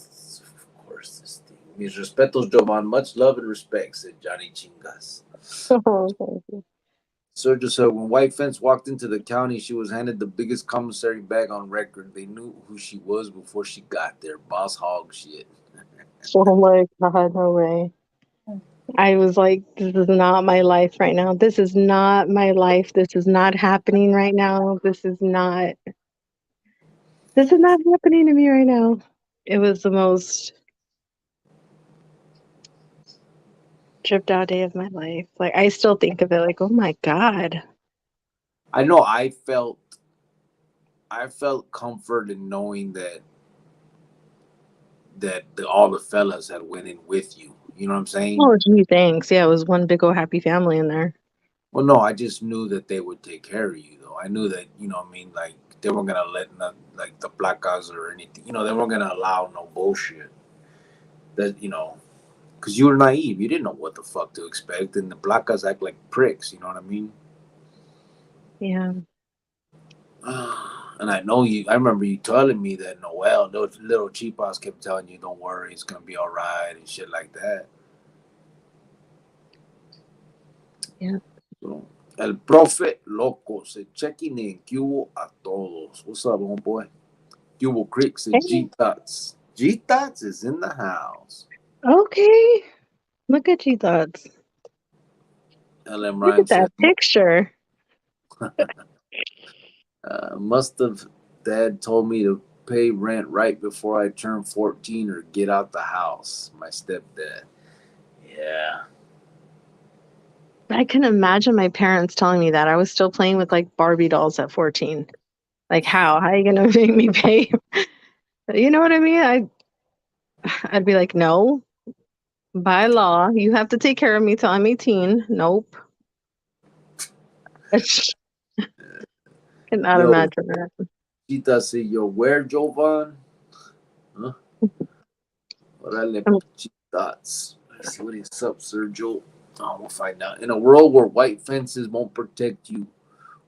Of course, this thing. Mis respetos, Jovan. Much love and respect, said Johnny Chingas. Oh, thank you. Sergio said when White Fence walked into the county, she was handed the biggest commissary bag on record. They knew who she was before she got there. Boss hog shit. Oh my God, no way. I was like, this is not my life right now. This is not my life. This is not happening right now. This is not happening to me right now. It was the most tripped out day of my life. Like, I still think of it like, oh my God. I know I felt comfort in knowing that all the fellas had went in with you. You know what I'm saying? Oh, gee, thanks. Yeah, it was one big old happy family in there. Well, no, I just knew that they would take care of you, though. I knew that, you know what I mean? Like, they weren't going to let, like, the placas or anything. You know, they weren't going to allow no bullshit. That, you know, because you were naive. You didn't know what the fuck to expect. And the placas act like pricks. You know what I mean? Yeah. And I know you, I remember you telling me that Noel, those little cheapos kept telling you, don't worry, it's going to be all right and shit like that. Yeah. So, el profe loco se checking in. ¿Qué hubo a todos? What's up, homeboy? ¿Qué hubo, Crick? Hey, Said G-Tots. G-Tots is in the house. okay. Look at you, thoughts. LM Look Rhyme at that said, picture. must have dad told me to pay rent right before I turn 14 or get out the house. My stepdad. Yeah. I can imagine my parents telling me that. I was still playing with like Barbie dolls at 14. Like, how? How are you gonna make me pay? You know what I mean? I'd be like, no, by law, you have to take care of me till I'm 18. Nope. I cannot Yo, imagine that. Tita said, yo, where, Jovan? Huh? Orale, Um, G-Tots. Let's see what is up, Sergio. Oh, we'll find out. In a world where white fences won't protect you,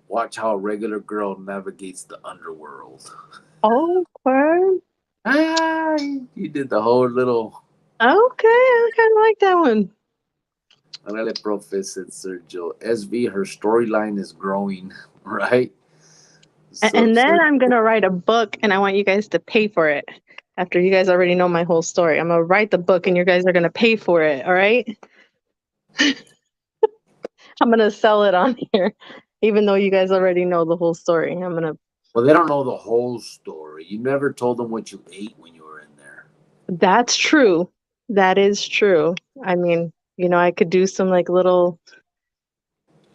watch how a regular girl navigates the underworld. Okay. Ah, you did the whole little. Okay, I kind of like that one. Órale, profe, said Sergio. SV, her storyline is growing, right? Sub And then Sergio. I'm gonna write a book, and I want you guys to pay for it. After you guys already know my whole story, I'm gonna write the book, and you guys are gonna pay for it. All right? I'm gonna sell it on here, even though you guys already know the whole story. I'm gonna. Well, they don't know the whole story. You never told them what you ate when you were in there. That's true. That is true. I mean, I could do some like little,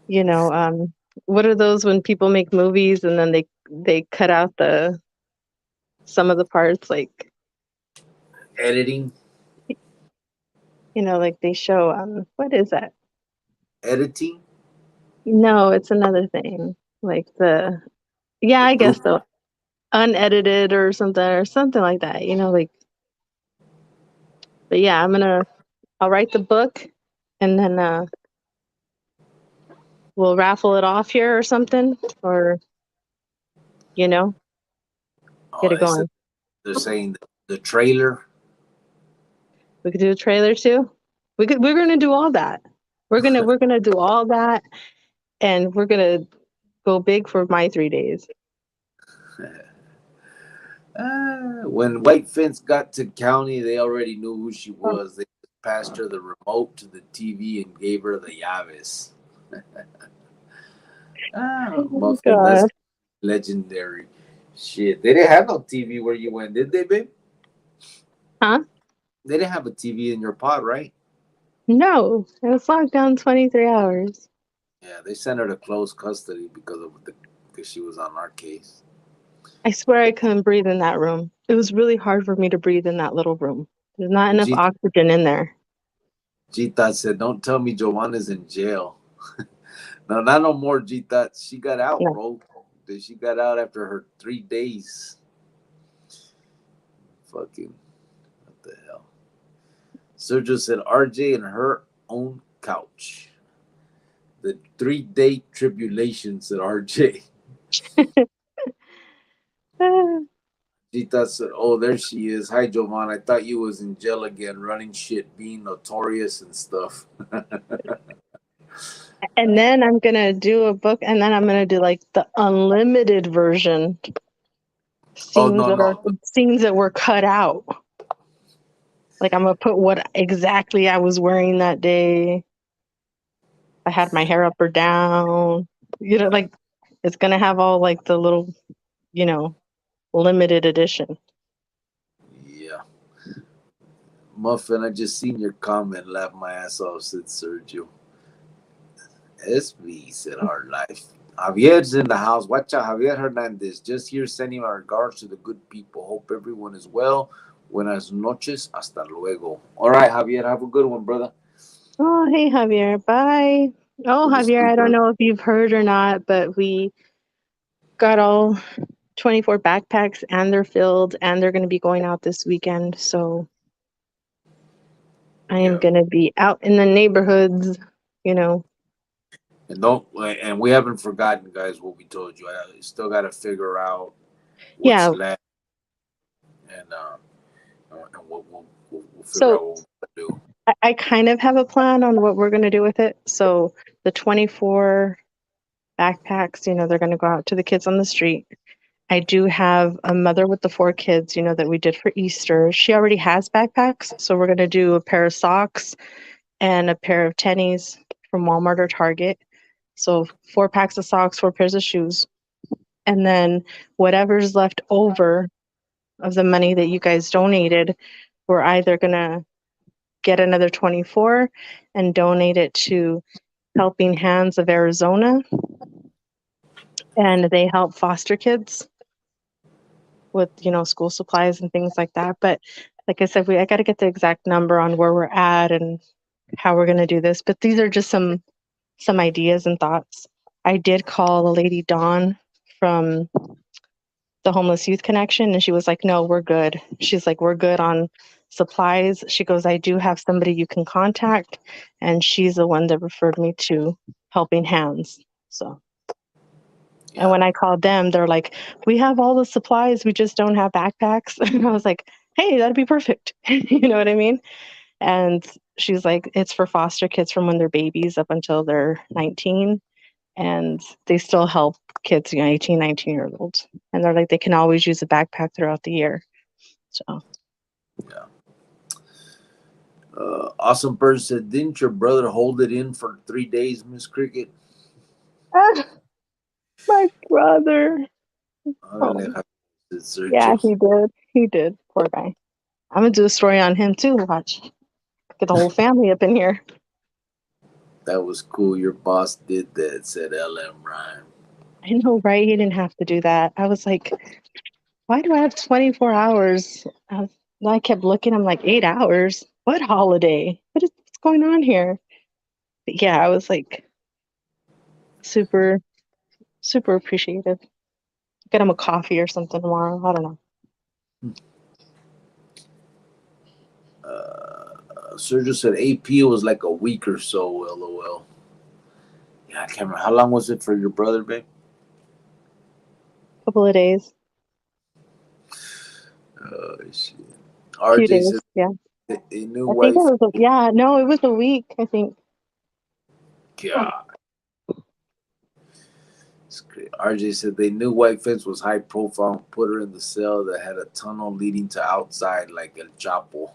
you know, what are those when people make movies and then they cut out the some of the parts, like Editing, like they show what is that? editing, No, it's another thing. Like yeah, the I guess blue. so. Unedited or something like that. Like, but yeah, I'll write the book, and then we'll raffle it off here or something, or you know, get Oh, it going. they're saying the trailer. We could do a trailer too. We're gonna do all that. We're gonna do all that, and we're gonna go big for my 3 days. When White Fence got to county, they already knew who she Oh was. They passed her the remote to the TV and gave her the llaves. my Muffin, that's god. legendary. Shit, they didn't have no TV where you went, did they, babe? Huh? They didn't have a TV in your pod, right? No, it was locked down 23 hours. Yeah, they sent her to close custody because she was on our case. I swear I couldn't breathe in that room. It was really hard for me to breathe in that little room. There's not enough Gita, oxygen in there. Gita said, "Don't tell me Joanna's in jail." No, not no more, Gita. She got out, No. bro. She got out after her 3 days. Fucking what the hell? Sergio said, "RJ and her own couch." The 3 day tribulation, said RJ. Gita said, "Oh, there she is. Hi, Jovan. I thought you was in jail again, running shit, being notorious and stuff." And then I'm gonna do a book, and then I'm gonna do like the unlimited version, Oh scenes no, that are no. scenes that were cut out. Like I'm gonna put what exactly I was wearing that day. I had my hair up or down. Like it's gonna have all like the little, you know, limited edition. Yeah. Muffin, I just seen your comment, laugh my ass off, said Sergio. SV said hard life. Javier's in the house. Watch out, Javier Hernandez. Just here sending our regards to the good people. Hope everyone is well. Buenas noches. Hasta luego. All right, Javier. Have a good one, brother. Oh, hey Javier, bye. Oh, Good to see Javier, you, I don't brother. know if you've heard or not, but we got all 24 backpacks and they're filled and they're going to be going out this weekend. So I am Yeah. going to be out in the neighborhoods, you know. And don't and we haven't forgotten, guys, what we told you. I still got to figure out what's Yeah. left, and we'll figure So out what we'll do. I kind of have a plan on what we're going to do with it. So the 24 backpacks, they're going to go out to the kids on the street. I do have a mother with the 4 kids, that we did for Easter. She already has backpacks. So we're going to do a pair of socks and a pair of tennies from Walmart or Target. So 4 packs of socks, 4 pairs of shoes. And then whatever's left over of the money that you guys donated, we're either going to get another 24 and donate it to Helping Hands of Arizona. And they help foster kids with, school supplies and things like that. But like I said, I got to get the exact number on where we're at and how we're going to do this. But these are just some ideas and thoughts. I did call the lady Dawn from the Homeless Youth Connection, and she was like, "No, we're good." She's like, "We're good on supplies. She goes, I do have somebody you can contact, and she's the one that referred me to Helping Hands. So, and Yeah. when I called them, they're like, we have all the supplies, we just don't have backpacks. And I was like, hey, that'd be perfect. You know what I mean? And she's like, it's for foster kids from when they're babies up until they're 19. And they still help kids, 18, 19-year olds. And they're like, they can always use a backpack throughout the year. So, Yeah. Awesome person said, didn't your brother hold it in for 3 days, Miss Cricket? ah, my brother. Órale, Oh, yeah, Sergio. he did. He did. Poor guy. I'm going to do a story on him too. Watch. Get the whole family up in here. That was cool. Your boss did that, said LM Rhyme. I know, right? He didn't have to do that. I was like, why do I have 24 hours? I kept looking. I'm like, 8 hours? What holiday? What's going on here? But yeah, I was like super, super appreciative. Get him a coffee or something tomorrow. I don't know. Sergio said AP was like a week or so, LOL. Yeah, I can't remember. How long was it for your brother, babe? Couple of days, Shit. few RJ said days. Yeah, a new I think it wife. was. Yeah, no, it was a week. I think. God. RJ said they knew White Fence was high profile, put her in the cell that had a tunnel leading to outside like El Chapo.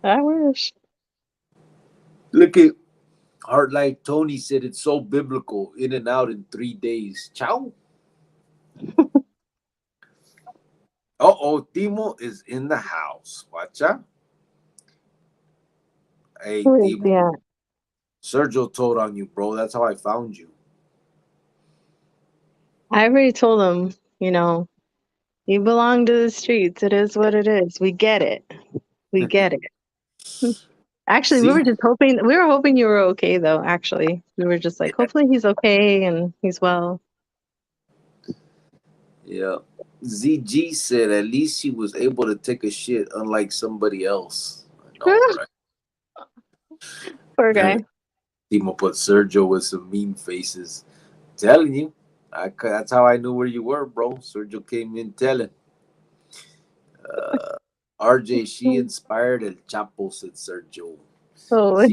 I wish. Look at Heart Life Tony said it's so biblical, in and out in 3 days. Ciao. Timo is in the house. Watch out. Hey, Who is Timo. yeah? Sergio told on you, bro. That's how I found you. I already told him. You belong to the streets. It is what it is. We get it. We get it. Actually, See? we were hoping you were okay though, actually. We were just like, hopefully he's okay and he's well. Yeah. ZG said at least she was able to take a shit, unlike somebody else. I know, Poor right? guy. Timo put Sergio with some mean faces. Telling you. That's how I knew where you were, bro. Sergio came in telling. Uh, RJ, she inspired El Chapo, said Sergio. Oh,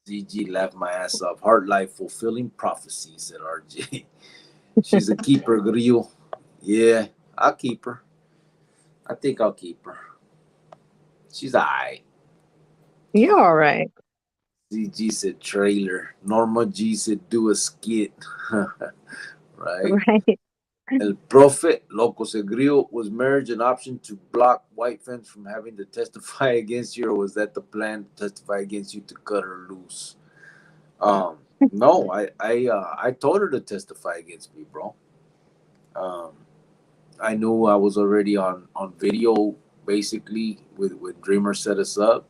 ZG laughed my ass off. Heart life fulfilling prophecy, said RJ. She's a keeper, Grillo. Yeah, I'll keep her. I think I'll keep her. She's alright. you're all right. ZG said trailer. Norma G said do a skit. Right? Right. El Prophet, Loco Segrio, was marriage an option to block White Fence from having to testify against you, or was that the plan to testify against you to cut her loose? No, I told her to testify against me, bro. Um, I knew I was already on video, basically, with when Dreamer set us up.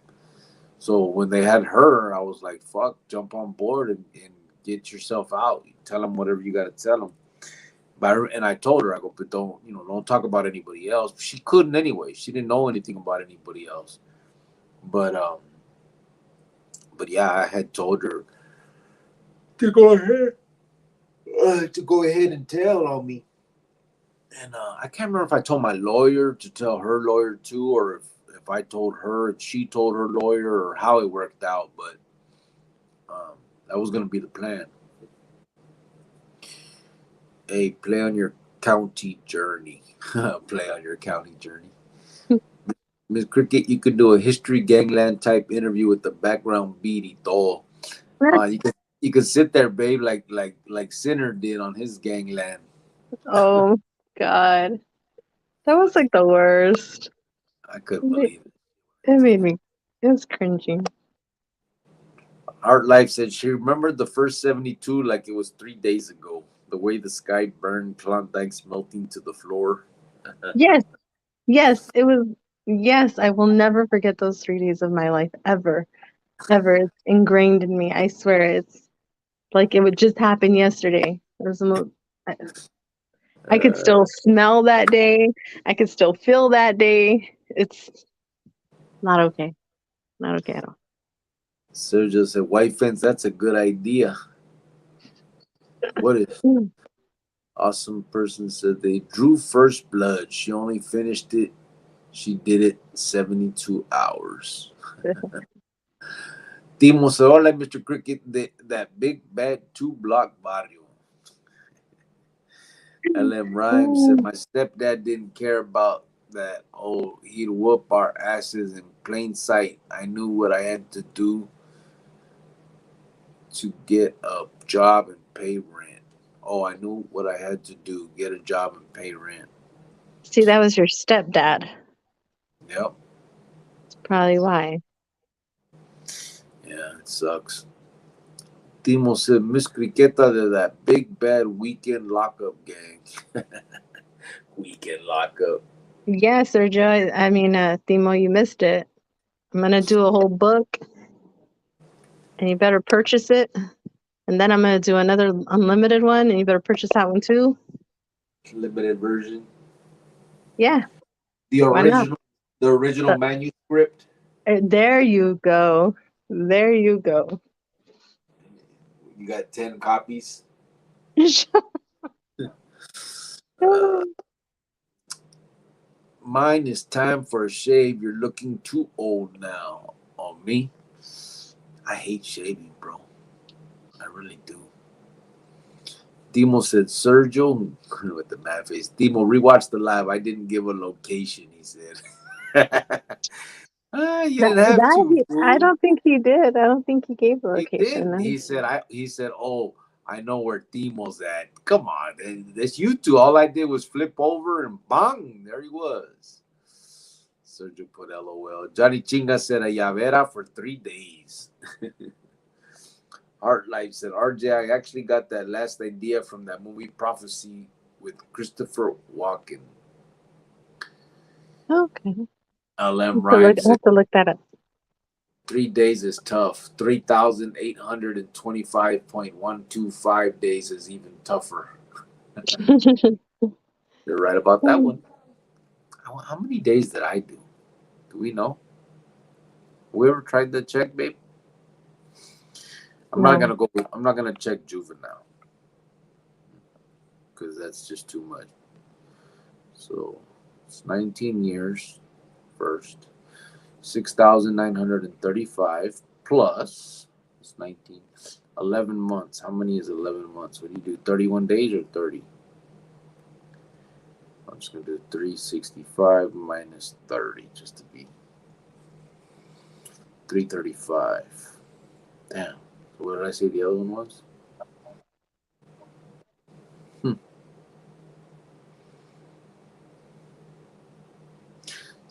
So when they had her, I was like, "Fuck, jump on board and get yourself out. Tell them whatever you got to tell them." And I told her, I go, but don't talk about anybody else. She couldn't anyway. She didn't know anything about anybody else. But but yeah, I had told her to go ahead and tell on me. And I can't remember if I told my lawyer to tell her lawyer too, or if I told her and she told her lawyer, or how it worked out. But that was gonna be the plan. Hey, play on your county journey. Play on your county journey. Miss Cricket, you could do a history gangland type interview with the background beat all. You could sit there, babe, like Sinner did on his gangland. Oh God. That was like the worst. I couldn't It, believe it. it made me it was cringy. Art Life said she remembered the first 72 like it was 3 days ago. The way the sky burned, Klondike's melting to the floor. Yes, yes, it was yes, I will never forget those 3 days of my life ever. Ever. It's ingrained in me. I swear it's like it would just happen yesterday. It was the most I could still smell that day. I could still feel that day. It's not okay. Not okay at all. Sergio said, white fence, that's a good idea. What if Mm. awesome person said they drew first blood? She only finished it. She did it 72 hours. Timo said, hola, Mr. Cricket, that big bad 2-block barrio. LM Rhymes said, my stepdad didn't care about that. Oh, he'd whoop our asses in plain sight. I knew what I had to do to get a job and pay rent. Oh, I knew what I had to do, get a job and pay rent. See, that was your stepdad. Yep. That's probably why. Yeah, it sucks. Timo said, Miss Criqueta, they're that big bad weekend lockup gang. Weekend lockup. Yeah, Sergio. I mean, Timo, you missed it. I'm gonna do a whole book, and you better purchase it. And then I'm gonna do another unlimited one, and you better purchase that one too. Limited version. Yeah, The why not? original Uh, manuscript. There you go. There you go. You got 10 copies. Uh, mine is time for a shave. You're looking too old now. On me, I hate shaving, bro. I really do. Timo said, Sergio, with the mad face. Timo, rewatch the live. I didn't give a location, he said. You didn't have to, I fool. don't think he did. I don't think he gave the He location. did. He said, oh, I know where Timo's at. Come on. That's you two. All I did was flip over and bang, there he was. Sergio put LOL. Johnny Chinga said a llavera for 3 days. Art Life said, RJ, I actually got that last idea from that movie Prophecy with Christopher Walken. Okay. LM Rhyme I said, have to look that up. 3 days is tough. 3,825.125 days is even tougher. You're right about that one. How many days did I do? Do we know? We ever tried to check, babe? I'm not No. gonna check juvenile because that's just too much. So it's 19 years first. 6,935 plus it's 19. 11 months. How many is 11 months? What do you do? 31 days or 30? I'm just gonna do 365 minus 30 just to be 335. Damn. So what did I say the other one was?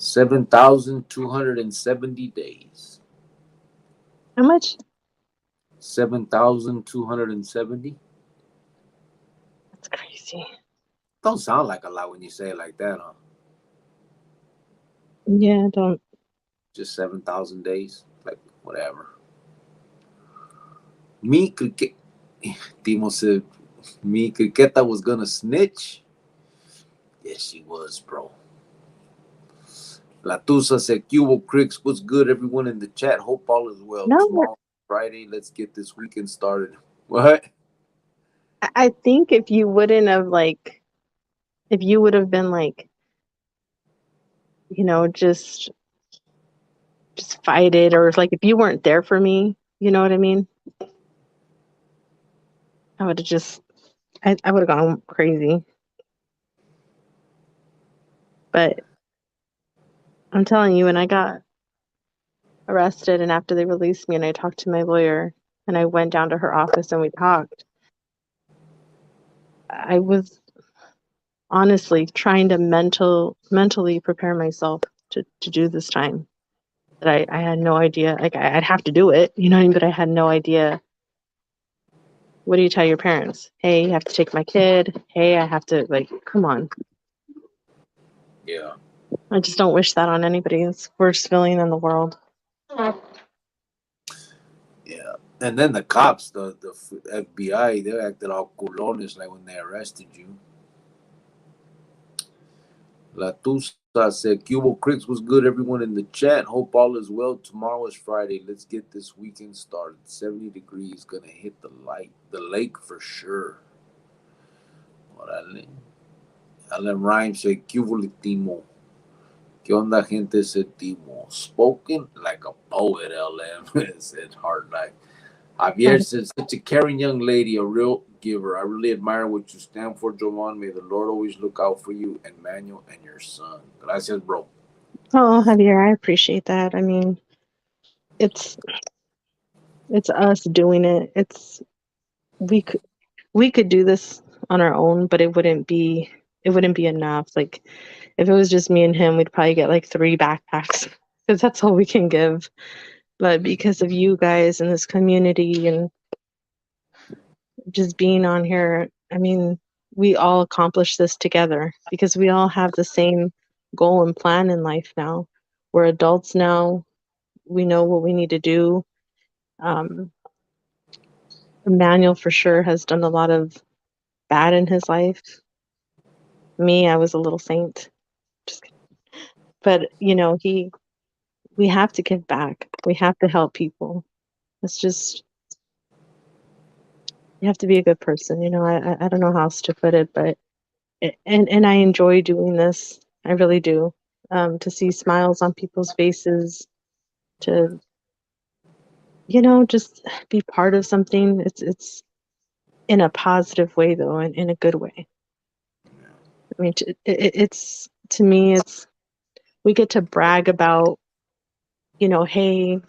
7,270 days. How much? 7,270. That's crazy. Don't sound like a lot when you say it like that, huh? Yeah, don't. Just 7,000 days. Like, whatever. Me, Timo said, me, Criqueta was gonna snitch. Yes, she was, bro. La Tusa said, Cubo Cricks, what's good, everyone in the chat? Hope all is well. No, Tomorrow, Friday, let's get this weekend started. What? I think if you wouldn't have if you would have been just fight it, or if you weren't there for me, you know what I mean? I would have I would have gone crazy. But I'm telling you, when I got arrested and after they released me and I talked to my lawyer and I went down to her office and we talked, I was honestly trying to mentally prepare myself to do this time. That I had no idea. I'd have to do it, you know what I mean? But I had no idea. What do you tell your parents? Hey, you have to take my kid. Hey, I have to come on. Yeah. I just don't wish that on anybody. It's the worst feeling in the world. Yeah. And then the cops, the FBI, they acted all culones like when they arrested you. La Tusa said, Cubo Cricks was good. Everyone in the chat. Hope all is well. Tomorrow is Friday. Let's get this weekend started. 70 degrees. Gonna hit the lake for sure. Órale. Alan Rhymes said, Cubo Timo. ¿Qué onda, gente? Ese Timo. Spoken like a poet, LM. Said Hard Life. Javier said, such a caring young lady, a real giver. I really admire what you stand for, Jovan. May the Lord always look out for you and Manuel and your son. Gracias, bro. Oh, Javier, I appreciate that. I mean, it's it's us doing it. We could we could do this on our own, but it wouldn't be enough. Like if it was just me and him, we'd probably get like 3 backpacks because that's all we can give. But because of you guys and this community and just being on here, I mean, we all accomplish this together because we all have the same goal and plan in life now. We're adults now. We know what we need to do. Um, Emmanuel for sure has done a lot of bad in his life. Me, I was a little saint. Just kidding. But we have to give back. We have to help people. It's just you have to be a good person. I don't know how else to put it, but and I enjoy doing this. I really do. To see smiles on people's faces, to just be part of something. It's in a positive way though, and in a good way. I mean, it's to me, it's we get to brag about, hey,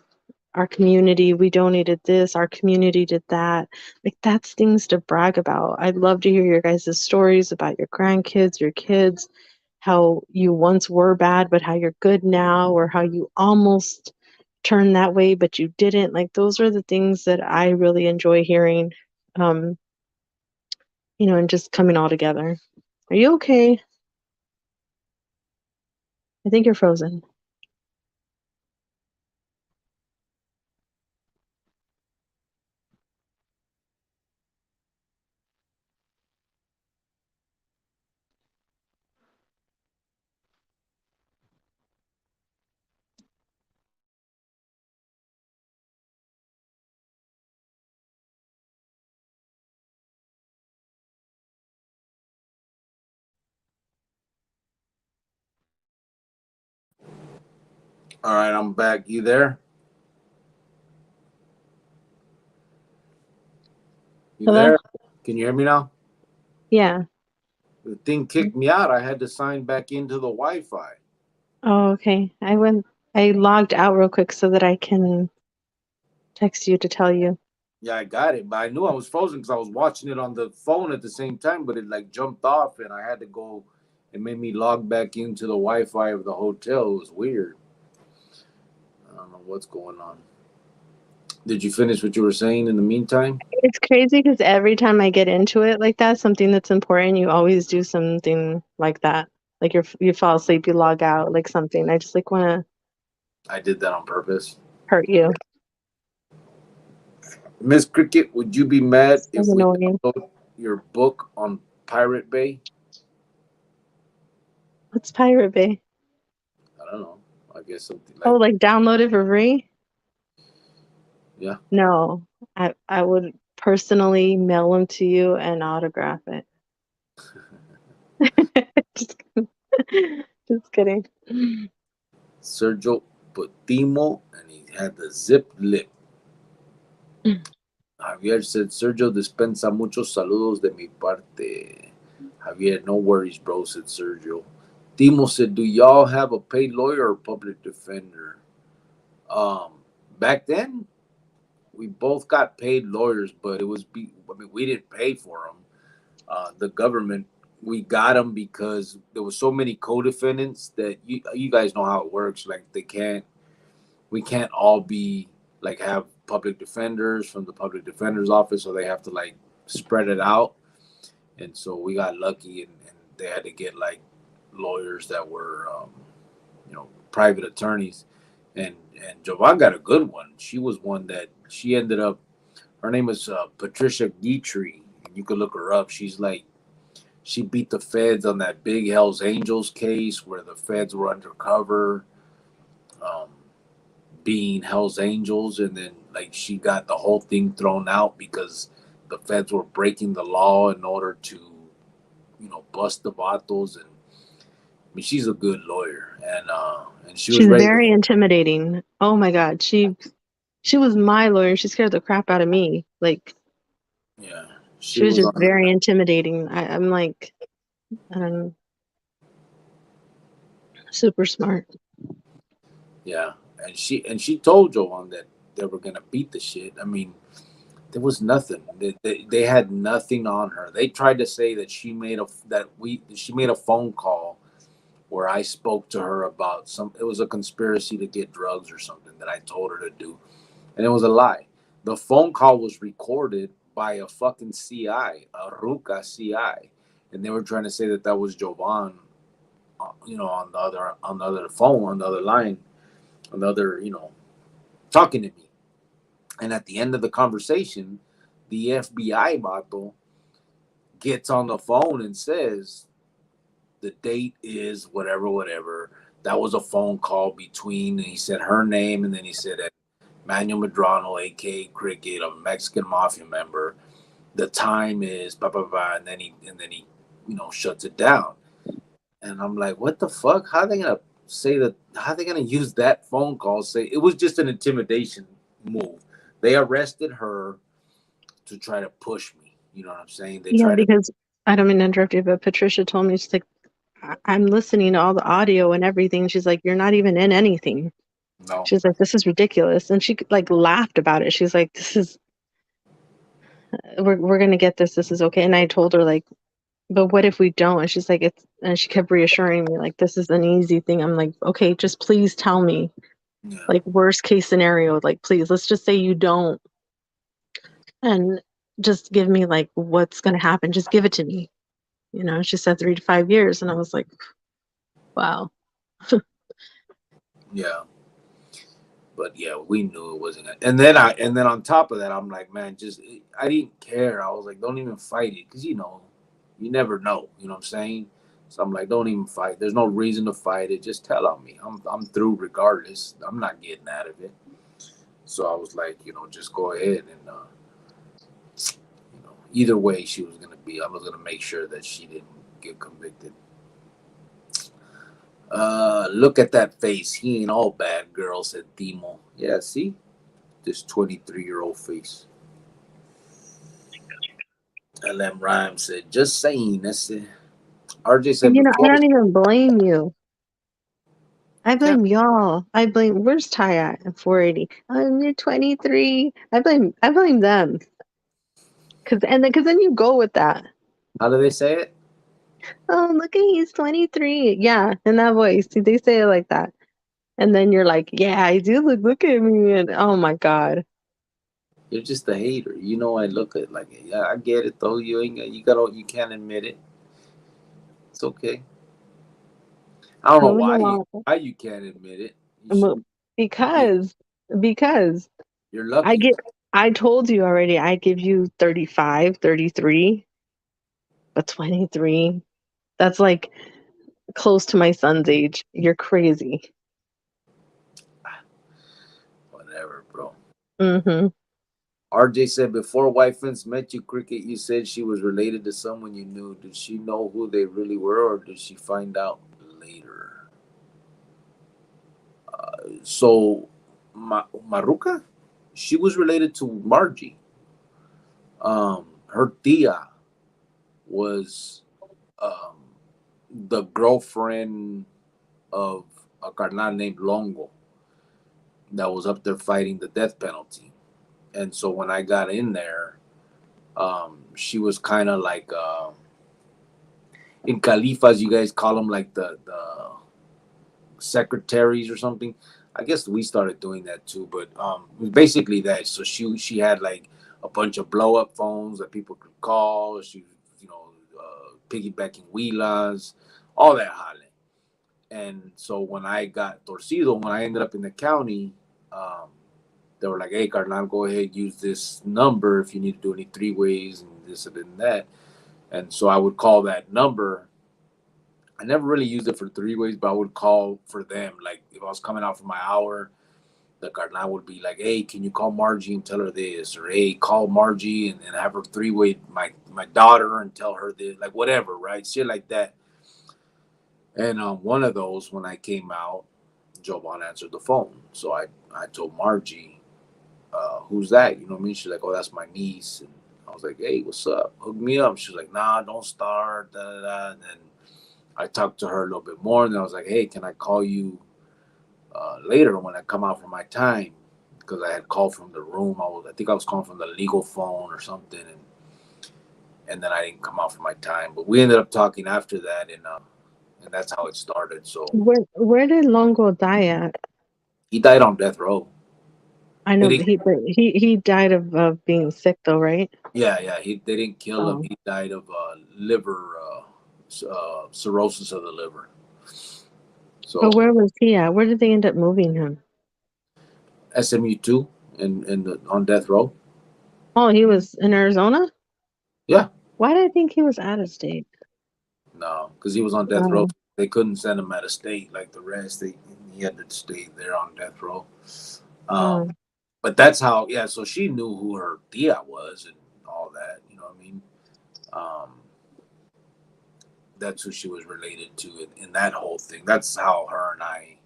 our community, we donated this, our community did that. Like that's things to brag about. I'd love to hear your guys' stories about your grandkids, your kids, how you once were bad, but how you're good now, or how you almost turned that way, but you didn't. Like those are the things that I really enjoy hearing, um, and just coming all together. Are you okay? I think you're frozen. All right, I'm back. You there? You Hello? there? Can you hear me now? Yeah. The thing kicked me out. I had to sign back into the Wi-Fi. Oh, okay. I logged out real quick so that I can text you to tell you. Yeah, I got it, but I knew I was frozen because I was watching it on the phone at the same time, but it like jumped off and I had to go. It made me log back into the Wi-Fi of the hotel. It was weird. I don't know what's going on. Did you finish what you were saying in the meantime? It's crazy because every time I get into it like that, something that's important, you always do something like that. Like you fall asleep, you log out, like something. I just like want to I did that on purpose. hurt you. Miss Cricket, would you be mad So if we annoying. download your book on Pirate Bay? What's Pirate Bay? I don't know. I guess something Oh, like, like download it for free? yeah. No, I would personally mail them to you and autograph it. Just, just kidding. Sergio Patimo, and he had the zip lip. Javier said, Sergio dispensa muchos saludos de mi parte. Javier, no worries, bro, said Sergio. Timo said, do y'all have a paid lawyer or public defender? Um, Back then, we both got paid lawyers, but I mean, we didn't pay for them. The government, we got them because there were so many co-defendants that you guys know how it works. Like we can't all be like have public defenders from the public defender's office, so they have to like spread it out. And so we got lucky, and they had to get like lawyers that were, private attorneys. And Jovan got a good one. She was one that she ended up. Her name is Patricia Guitry. You could look her up. She's like She beat the feds on that big Hell's Angels case where the feds were undercover, um, being Hell's Angels, and then like she got the whole thing thrown out because the feds were breaking the law in order to, bust the vatos. And I mean, she's a good lawyer, and she was She's ready to. very intimidating. Oh my God. She was my lawyer. She scared the crap out of me. Like, Yeah, she she was was just on. very intimidating. I'm like, um, super smart. Yeah, and she told Joanne that they were gonna beat the shit. I mean, there was nothing. They had nothing on her. They tried to say that she made a phone call where I spoke to her about some. It was a conspiracy to get drugs or something that I told her to do, and it was a lie. The phone call was recorded by a fucking CI, a Ruka CI, and they were trying to say that that was Jovan, on the other phone, on the other line, on the other, talking to me. And at the end of the conversation, the FBI vato gets on the phone and says, the date is whatever, whatever. That was a phone call between, and he said her name, and then he said that Manuel Medrano, aka Cricket, a Mexican mafia member. The time is blah blah blah, and then he shuts it down. And I'm like, what the fuck? How are they gonna say that? How are they gonna use that phone call? Say it was just an intimidation move. They arrested her to try to push me. You know what I'm saying? They Yeah, try to. because I don't mean to interrupt you, but Patricia told me, she's like, I'm listening to all the audio and everything. She's like, you're not even in anything. No. She's like, this is ridiculous. And she like laughed about it. She's like, we're gonna get this. This is okay. And I told her like, but what if we don't? And she's like, and she kept reassuring me like, this is an easy thing. I'm like, okay, just please tell me, Yeah. like, worst case scenario, like, please, let's just say you don't, and just give me like what's gonna happen. Just give it to me. She said 3 to 5 years, and I was like, wow. Yeah. But yeah, we knew it wasn't. And then on top of that, I'm like, man, just I didn't care. I was like, don't even fight it, because you never know. You know what I'm saying? So I'm like, don't even fight. There's no reason to fight it. Just tell on me. I'm through regardless. I'm not getting out of it. So I was like, just go ahead and either way she was gonna be. I was gonna make sure that she didn't get convicted. Look at that face. He ain't all bad, girl, said Timo. Yeah, see? This 23-year-old face. LM Rhyme said, just saying. That's it. RJ said, And I before. don't even blame you. I Yeah. blame y'all. Where's Ty at 480? You're 23. I blame them. Cause then you go with that. How do they say it? Oh, look at he's 23. Yeah, in that voice. See, they say it like that. And then you're like, yeah, I do look at me, and oh my God. You're just a hater. I look at like, yeah, I get it though. You can't admit it. It's okay. I don't know Moving why you along. why you can't admit it. You should Mo- be. Because because You're I lucky. get I told you already, I give you 35, 33, but 23. That's like close to my son's age. You're crazy. Whatever, bro. Mm-hmm. RJ said, before White Fence met you, Cricket, you said she was related to someone you knew. Did she know who they really were, or did she find out later? So, Maruka, she was related to Margie. Her tia was um, the girlfriend of a carnal named Longo that was up there fighting the death penalty. And so when I got in there, she was kind of like in Califas, you guys call them like the secretaries or something. I guess we started doing that too, but it was basically that. So she had like a bunch of blow up phones that people could call. She, piggybacking wheelers, all that hollering. And so when I got torcido, when I ended up in the county, um, they were like, "Hey, Carnal, go ahead, use this number if you need to do any three ways and this and that." And so I would call that number. I never really used it for three ways, but I would call for them. Like if I was coming out for my hour, the carnal would be like, "Hey, can you call Margie and tell her this?" Or "Hey, call Margie and have her three way my daughter and tell her this." Like whatever, right? Shit like that. And one of those, when I came out, Jovan answered the phone. So I told Margie, "Who's that?" You know what I mean? She's like, "Oh, that's my niece." And I was like, "Hey, what's up? Hook me up." She's like, "Nah, don't start." Da, da, da. And then I talked to her a little bit more, and I was like, "Hey, can I call you later when I come out for my time?" Because I had called from the room. I think I was calling from the legal phone or something, and then I didn't come out for my time. But we ended up talking after that, and that's how it started. So Where did Longo die at? he died on death row. I They know, didn't, but he died of being sick though, right? yeah, yeah. They didn't kill him. Oh, He died of liver cirrhosis of the liver. but So where was he at? Where did they end up moving him? SMU 2 on death row. Oh, he was in Arizona. Yeah, Why did I think he was out of state? no, because he was on death row. Oh, They couldn't send him out of state like the rest. He had to stay there on death row. Um, oh, but that's how. Yeah, so she knew who her tia was and all that. You know what I mean? Um, that's who she was related to in that whole thing. That's how her and I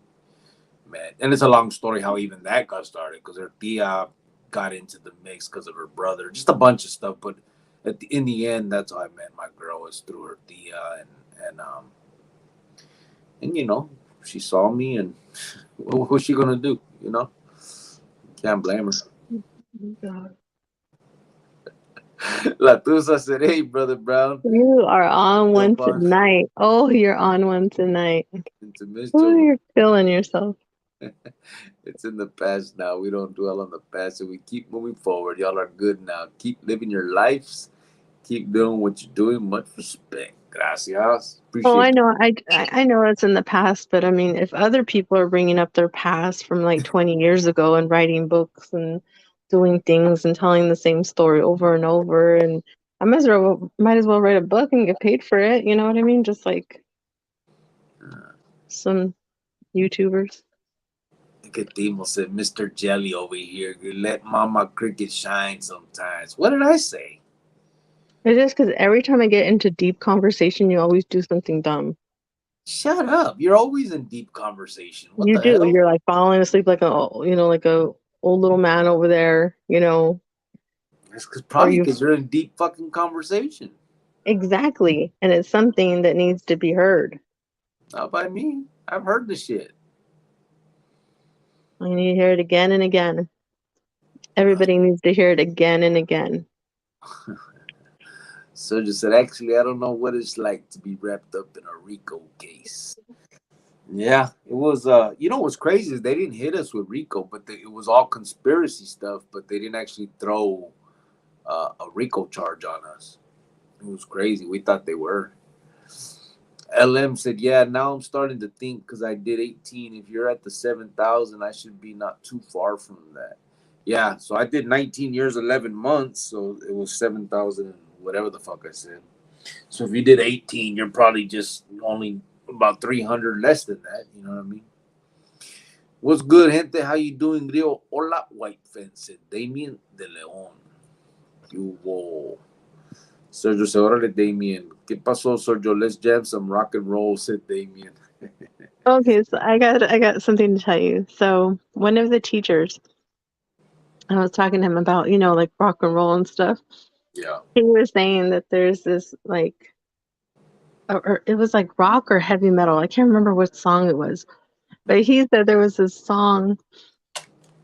met. And it's a long story how even that got started because her tia got into the mix because of her brother. Just a bunch of stuff. But in the end, that's how I met my girl was through her tia and she saw me and what was she gonna do? Can't blame her. God. La Tusa said, "Hey, brother Brown, You are on one jump on tonight. Oh, you're on one tonight. into Oh, mischief. you're feeling yourself. It's in the past now. We don't dwell on the past, and we keep moving forward. Y'all are good now. Keep living your lives. Keep doing what you're doing. Much respect. Gracias. Oh, I Appreciate know. I know it's in the past, but I mean, if other people are bringing up their past from like 20 years ago and writing books and doing things and telling the same story over and over, and I might as well write a book and get paid for it. You know what I mean? Just like you. some YouTubers. Look at Timo said, Mr. Jelly over here. Let Mama Cricket shine sometimes. What did I say? It's just because every time I get into deep conversation, you always do something dumb. Shut up. You're always in deep conversation. What You the do. hell? You're like falling asleep like a old little man over there, That's cause, or probably you because you're in deep fucking conversation. exactly. And it's something that needs to be heard. Not by me. I've heard the shit. I need to hear it again and again. Everybody needs to hear it again and again. So just said, actually, I don't know what it's like to be wrapped up in a Rico case. Yeah, it was. What's crazy is they didn't hit us with Rico, but it was all conspiracy stuff. But they didn't actually throw a Rico charge on us. It was crazy. We thought they were. LM said, "Yeah, now I'm starting to think because I did 18. If you're at the 7,000, I should be not too far from that." Yeah, so I did 19 years, 11 months, so it was 7,000 whatever the fuck I said. So if you did 18, you're probably just only about 300 less than that. You know what I mean? What's good, gente? How you doing, Rio? Hola, White Fence. Damien de Leon. You whoa. Sergio said, órale, Damien. ¿Qué pasó, Sergio? Let's jam some rock and roll, said Damien. Okay, so I got something to tell you. So one of the teachers, I was talking to him about, like rock and roll and stuff. Yeah. He was saying that there's this like or it was like rock or heavy metal. I can't remember what song it was. But he said there was this song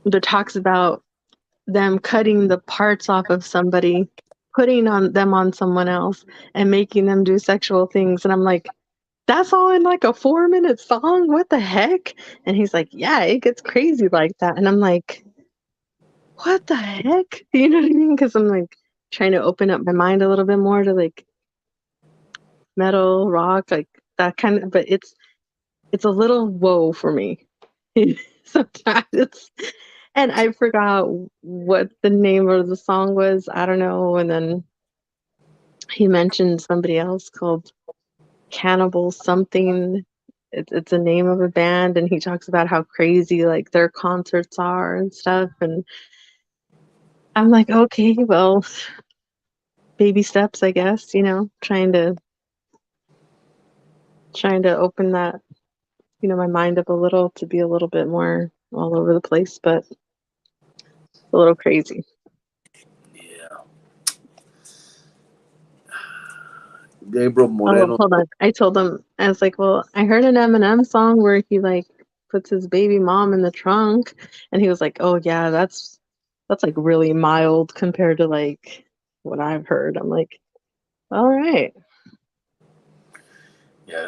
that talks about them cutting the parts off of somebody, putting on them on someone else, and making them do sexual things. And I'm like, that's all in like a 4-minute song? What the heck? And he's like, yeah, it gets crazy like that. And I'm like, what the heck? You know what I mean? Because I'm like trying to open up my mind a little bit more to like metal, rock, like that kind of, but it's a little whoa for me. Sometimes. And I forgot what the name of the song was. I don't know. And then He mentioned somebody else called Cannibal something. It's a name of a band, and he talks about how crazy like their concerts are and stuff. And I'm like, okay, well, baby steps, I guess. Trying to open that, my mind up a little to be a little bit more all over the place, but a little crazy. Yeah. Gabriel Oh, Moreno. hold on. I told him, I was like, well, I heard an Eminem song where he like puts his baby mom in the trunk, and he was like, oh yeah, that's like really mild compared to like what I've heard. I'm like, all right. Yeah,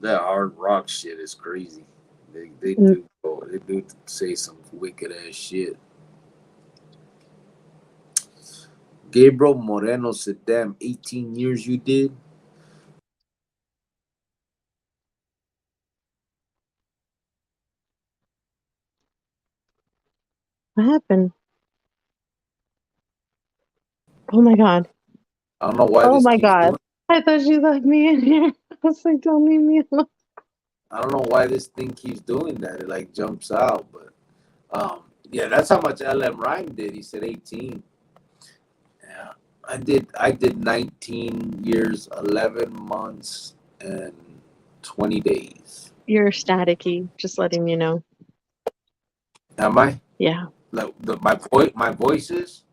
that hard rock shit is crazy. They Mm, do they do say some wicked ass shit. Gabriel Moreno said, "Damn, 18 years you did." what happened? Oh my God. I don't know why Oh this my keeps God. doing. I thought you left me in here. I was like, don't leave me alone. I don't know why this thing keeps doing that. It like jumps out, but yeah, that's how much LM Rhyme did. He said 18. Yeah, I did 19 years, 11 months, and 20 days. You're staticky, just letting you know. Am I? Yeah. Like my voice is.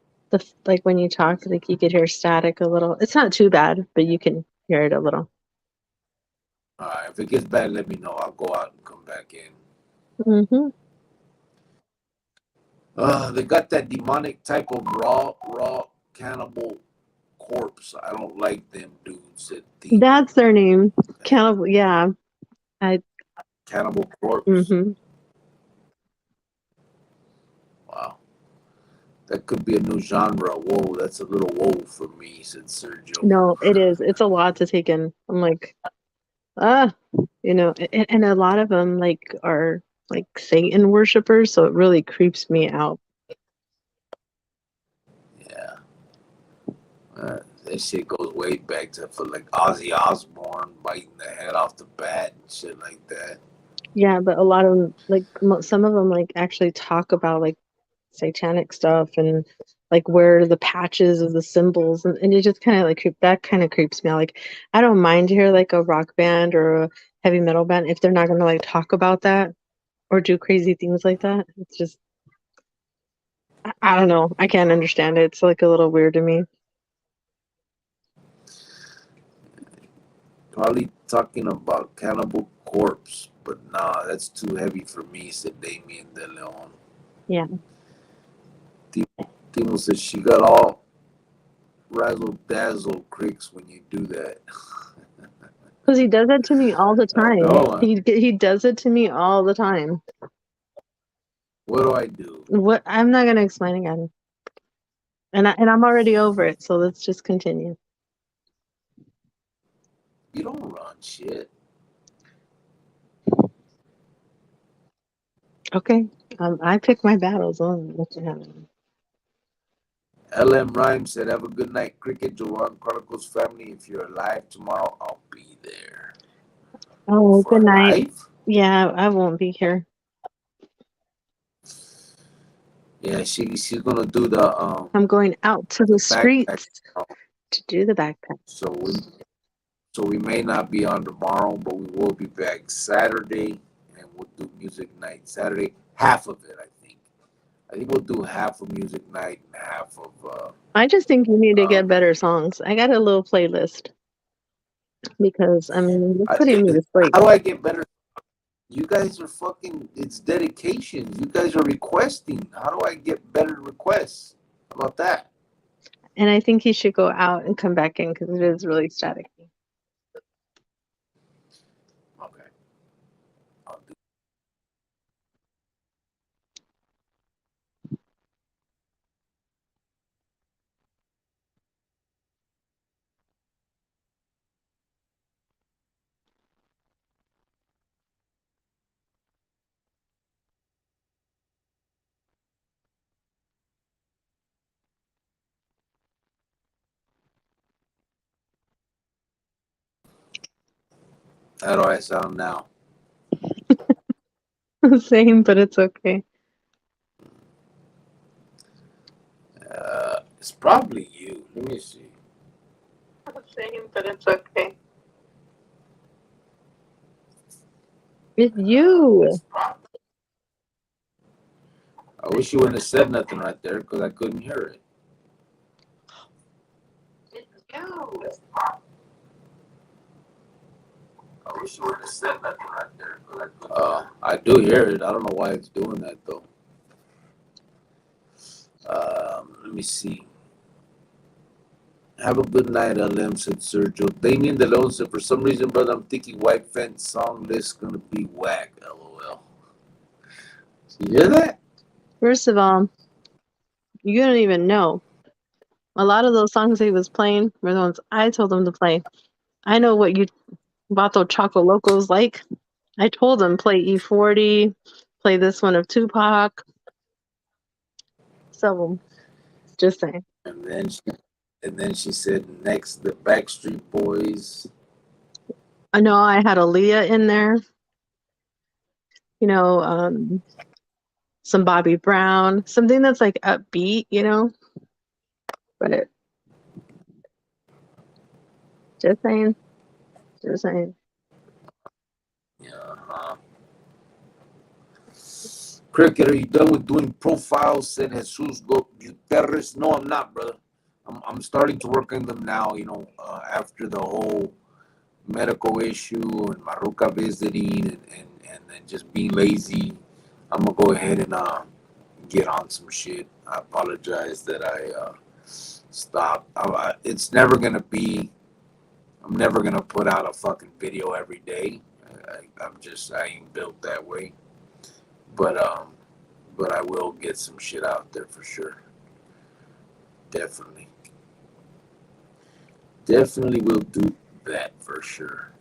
Like when you talk, like you could hear static a little. It's not too bad, but you can hear it a little. If it gets bad, let me know. I'll go out and come back in. Mm-hmm. They got that demonic type of raw cannibal corpse. I don't like them dudes. Said Timo. That's their name. Cannibal. Yeah. I. Cannibal corpse. Mm-hmm. Wow, that could be a new genre. Whoa, that's a little whoa for me," said Sergio. No, it is. It's a lot to take in. I'm like, ah, and a lot of them like are like Satan worshipers, so it really creeps me out. Yeah, that shit goes way back to for like Ozzy Osbourne biting the head off the bat and shit like that. Yeah, but a lot of them, like some of them, like actually talk about like satanic stuff and like where the patches of the symbols, and it just kind of like that kind of creeps me out. Like I don't mind to hear like a rock band or a heavy metal band if they're not gonna like talk about that or do crazy things like that. It's just I don't know. I can't understand it. It's like a little weird to me. Probably talking about Cannibal Corpse, but nah, that's too heavy for me," said Damien De Leon. Yeah, Timo says she got all razzle dazzle creaks when you do that. because he does it to me all the I don't time. know. He does it to me all the time. What do I do? What I'm not gonna explain again, and I'm already over it. So let's just continue. You don't run shit. Okay, I pick my battles. Oh, what you have? LM Rhyme said, "Have a good night, Cricket Jovan Chronicles family. If you're alive tomorrow, I'll be there." Oh, For good a night. live? Yeah, I won't be here. Yeah, she's gonna do I'm going out to the the backpack. streets to do the backpack. So we may not be on tomorrow, but we will be back Saturday, and we'll do music night Saturday. Half of it, I think. I think we'll do half of music night and half of I just think you need to um. get better songs. I got a little playlist because I mean, you're putting me to sleep. How do I get better? You guys are fucking. It's dedication. You guys are requesting. How do I get better requests? How about that? And I think he should go out and come back in because it is really static. Okay. I'll do How do I sound now? Same, but it's okay. It's probably you. Let me see. Same, but it's okay. It's you. I wish you wouldn't have said nothing right there because I couldn't hear it. It's you. I wish you wouldn't have said nothing right there. I do hear it. I don't know why it's doing that though. Let me see. Have a good night, LM, said Sergio. Damien DeLeon said, for some reason, brother, I'm thinking White Fence song list gonna be whack, LOL. You hear that? First of all, you don't even know. A lot of those songs he was playing were the ones I told him to play. I know what you Vato Choco Locos like. I told him play E40, play this one of Tupac. So just saying. And then she said next the Backstreet Boys. I know I had Aaliyah in there. You know, some Bobby Brown, something that's like upbeat. You know, but just saying, just saying. Yeah. Cricket, are you done with doing profiles? Said Jesus Gutierrez. No, I'm not, brother. I'm starting to work on them now, after the whole medical issue and Maruka visiting and then just being lazy. I'm going to go ahead and get on some shit. I apologize that I stopped. It's never going to be, I'm never going to put out a fucking video every day. I ain't built that way. But I will get some shit out there for sure. Definitely. Definitely will do that for sure.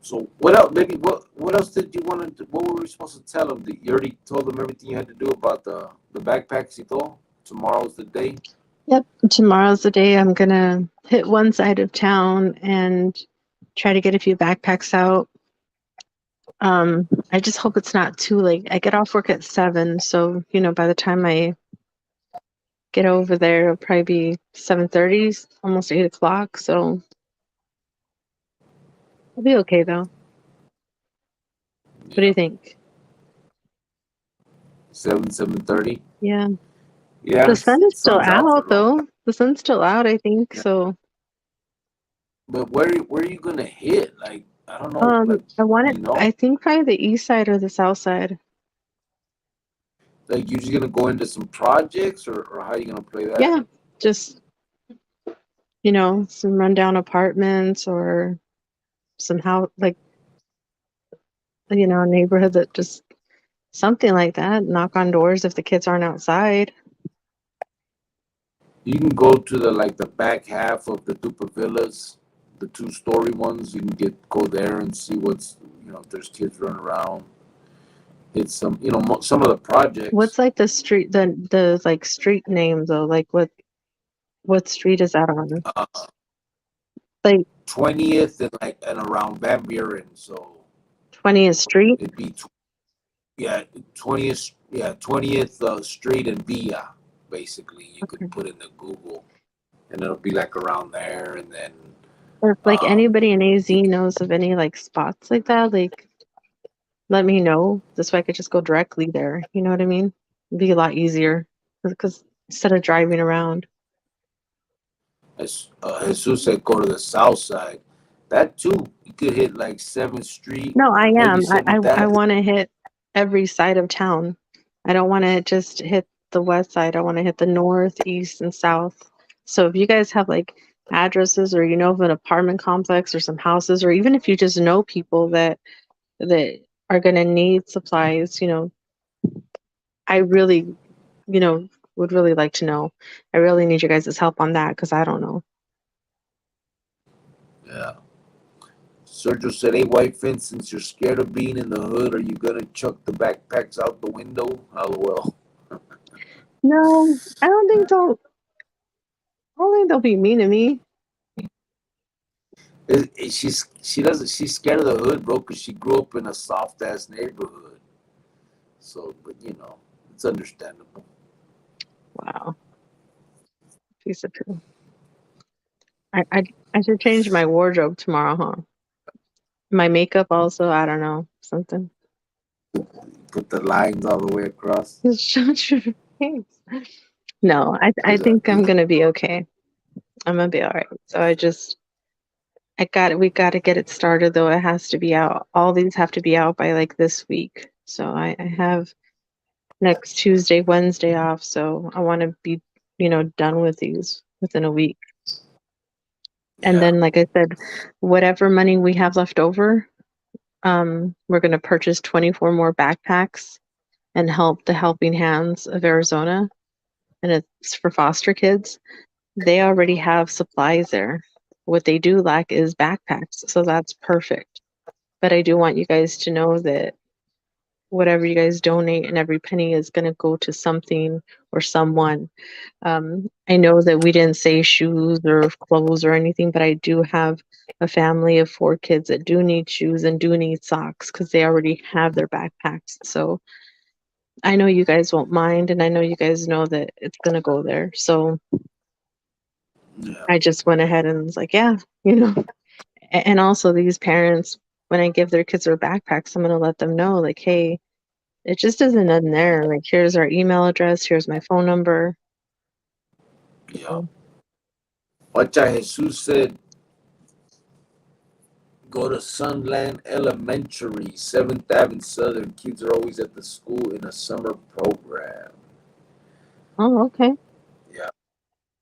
So what else? Maybe what else did you want to? What were we supposed to tell them? You already told them everything you had to do about the backpacks. You told tomorrow's the day. Yep, tomorrow's the day I'm gonna hit one side of town and try to get a few backpacks out. I just hope it's not too late. I get off work at 7, so by the time I get over there, it'll probably be 7:30, almost 8 o'clock. So I'll be okay though. What do you think? 7:30. Yeah, Yeah, the sun is still sun's out for out a long though. time. The sun's still out, I think. Yeah. So But where are you gonna hit? Like I don't know. Like I want it. you know, I think probably the east side or the south side. like you're just gonna go into some projects or how are you gonna play that? Yeah, just some rundown apartments or some house, like a neighborhood that just something like that. Knock on doors if the kids aren't outside. You can go to the back half of the Dupa Villas, the 2-story ones. You can go there and see what's if there's kids running around. It's some of the projects. What's like the street, the like street name though? Like what street is that on? Uh, Like 20th and around Van Buren, so 20th Street? it'd be 20th Street and Villa. Basically, you could Okay. put in the Google, and it'll be like around there, and then Or if like um, anybody in AZ you can, knows of any like spots like that, like let me know. This way I could just go directly there. You know what I mean? It'd be a lot easier because instead of driving around. as Jesus said, go to the south side. That too, you could hit like 7th Street No, I or maybe am. some I of I that. want to hit every side of town. I don't want to just hit the west side. I want to hit the north, east, and south. So if you guys have like addresses or of an apartment complex or some houses, or even if you just know people that are going to need supplies, I really, would really like to know. I really need you guys' help on that because I don't know. Yeah. Sergio said, "Hey, White Fence, since you're scared of being in the hood, are you gonna chuck the backpacks out the window?" LOL. No, I don't think they'll be mean to me. She's scared of the hood, bro, because she grew up in a soft ass neighborhood. So, but it's understandable. Wow. Piece of poo. I should change my wardrobe tomorrow, huh? My makeup also, I don't know, something. Put the lines all the way across. Shut your face. No, I think I'm gonna be okay. I'm gonna be all right. So we got to get it started though. It has to be out. All these have to be out by like this week. So I have next Tuesday, Wednesday off. So I want to be, done with these within a week. And Yeah. then, like I said, whatever money we have left over, we're going to purchase 24 more backpacks and help the Helping Hands of Arizona. And it's for foster kids. They already have supplies there. What they do lack is backpacks. So that's perfect. But I do want you guys to know that whatever you guys donate and every penny is going to go to something or someone. I know that we didn't say shoes or clothes or anything, but I do have a family of 4 kids that do need shoes and do need socks because they already have their backpacks. So I know you guys won't mind, and I know you guys know that it's going to go there. So Yeah. I just went ahead and was like, yeah, and also these parents, when I give their kids their backpacks, I'm going to let them know, like, hey, it just isn't in there. Like, here's our email address, here's my phone number. Yeah. Pacha Jesus said, go to Sunland Elementary, 7th Avenue Southern. Kids are always at the school in a summer program. Oh, okay. Yeah.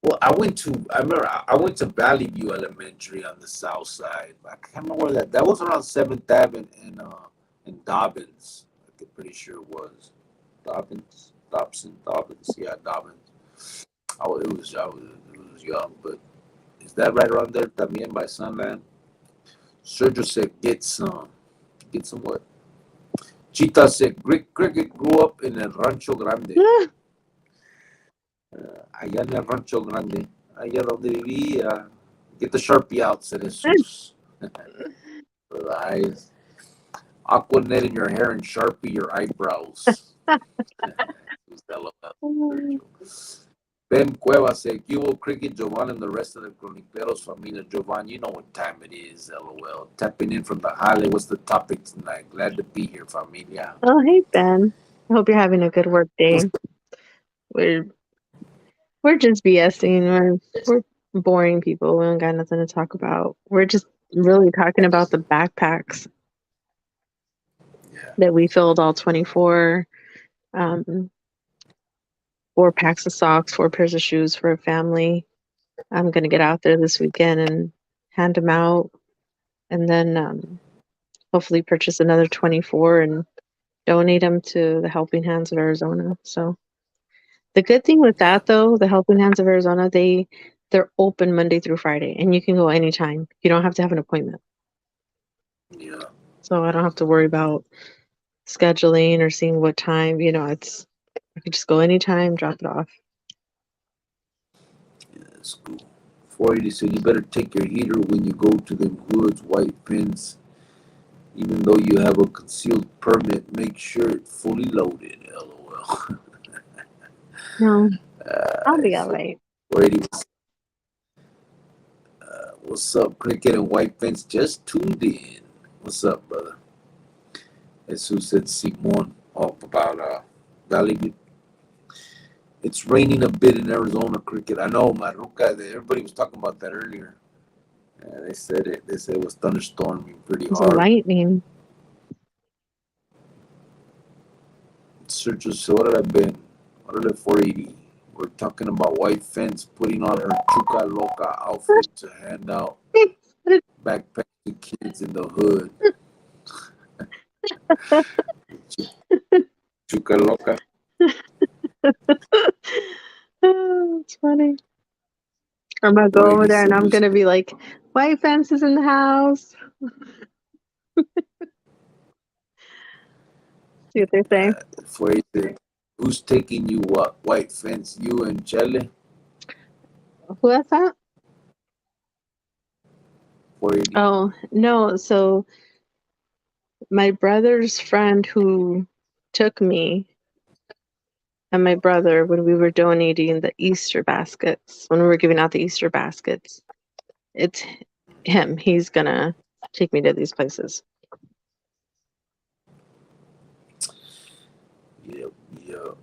Well, I remember I went to Valley View Elementary on the south side. I can't remember where that was around 7th Avenue in Dobbins. I'm pretty sure it was. Dobbins. Yeah, Dobbins. It was young, but is that right around there también by Sunland? Sergio said, get some. Get some what? Chita said, Cricket grew up in El Rancho Grande. Allá en el Rancho Grande. Allá donde vivía. Get the Sharpie out, said Jesus. For the eyes. Aquanet in your hair and Sharpie your eyebrows. Ben Cueva said, "Cubo Cricket, Jovan, and the rest of the Chroniqueros familia. Jovan, you know what time it is, LOL. Tapping in from the Halle. What's the topic tonight? Glad to be here, familia." Oh, hey, Ben. I hope you're having a good work day. We're we're just BSing. We're boring people. We don't got nothing to talk about. We're just really talking about the backpacks Yeah. that we filled all 24. 4 packs of socks, 4 pairs of shoes for a family. I'm gonna get out there this weekend and hand them out, and then hopefully purchase another 24 and donate them to the Helping Hands of Arizona. So the good thing with that, though, the Helping Hands of Arizona, they're open Monday through Friday, and you can go anytime. You don't have to have an appointment. Yeah. So I don't have to worry about scheduling or seeing what time. I can just go anytime, drop it off. Yeah, that's cool. 480 said, "You better take your heater when you go to the woods, white fence. Even though you have a concealed permit, make sure it's fully loaded." LOL. No, I'll be I all said, right. 480. What's up, Cricket and White Fence? Just tuned in. What's up, brother? Jesus said, Simon, about Valley View. It's raining a bit in Arizona, Cricket. I know, Maruca. Everybody was talking about that earlier. They said it. They said it was thunderstorming pretty It's a hard. lightning. Searches. So what did I been? What did I 480? We're talking about White Fence putting on her Chuca Loca outfit to hand out backpack to kids in the hood. Chuca Loca. Oh, it's funny. I'm gonna go over 480 there and said, I'm gonna be like, white fence is in the house. See what they're saying? 480 said, who's taking you what? White Fence, you and Chele? Who has that? 480. Oh, no. So my brother's friend who took me and my brother, when we were donating the Easter baskets, when we were giving out the Easter baskets, it's him. He's gonna take me to these places. Yep, yep.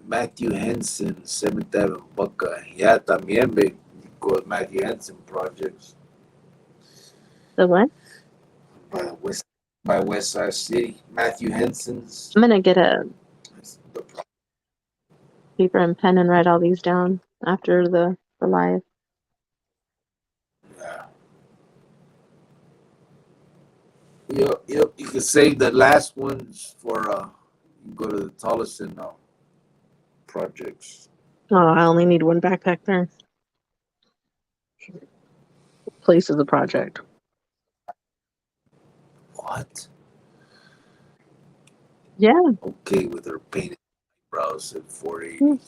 Matthew Henson, 7th Avenue, Buckeye. Yeah, también, babe. Go with Matthew Henson projects The what? by West Side City. Matthew Henson's. I'm gonna get a The paper and pen and write all these down after the live. Yeah. Yep, yep. You can save the last ones for you go to the Tolleson projects. Oh, I only need one backpack there. Place is a project. What? Yeah. Okay, with her painted eyebrows at 480.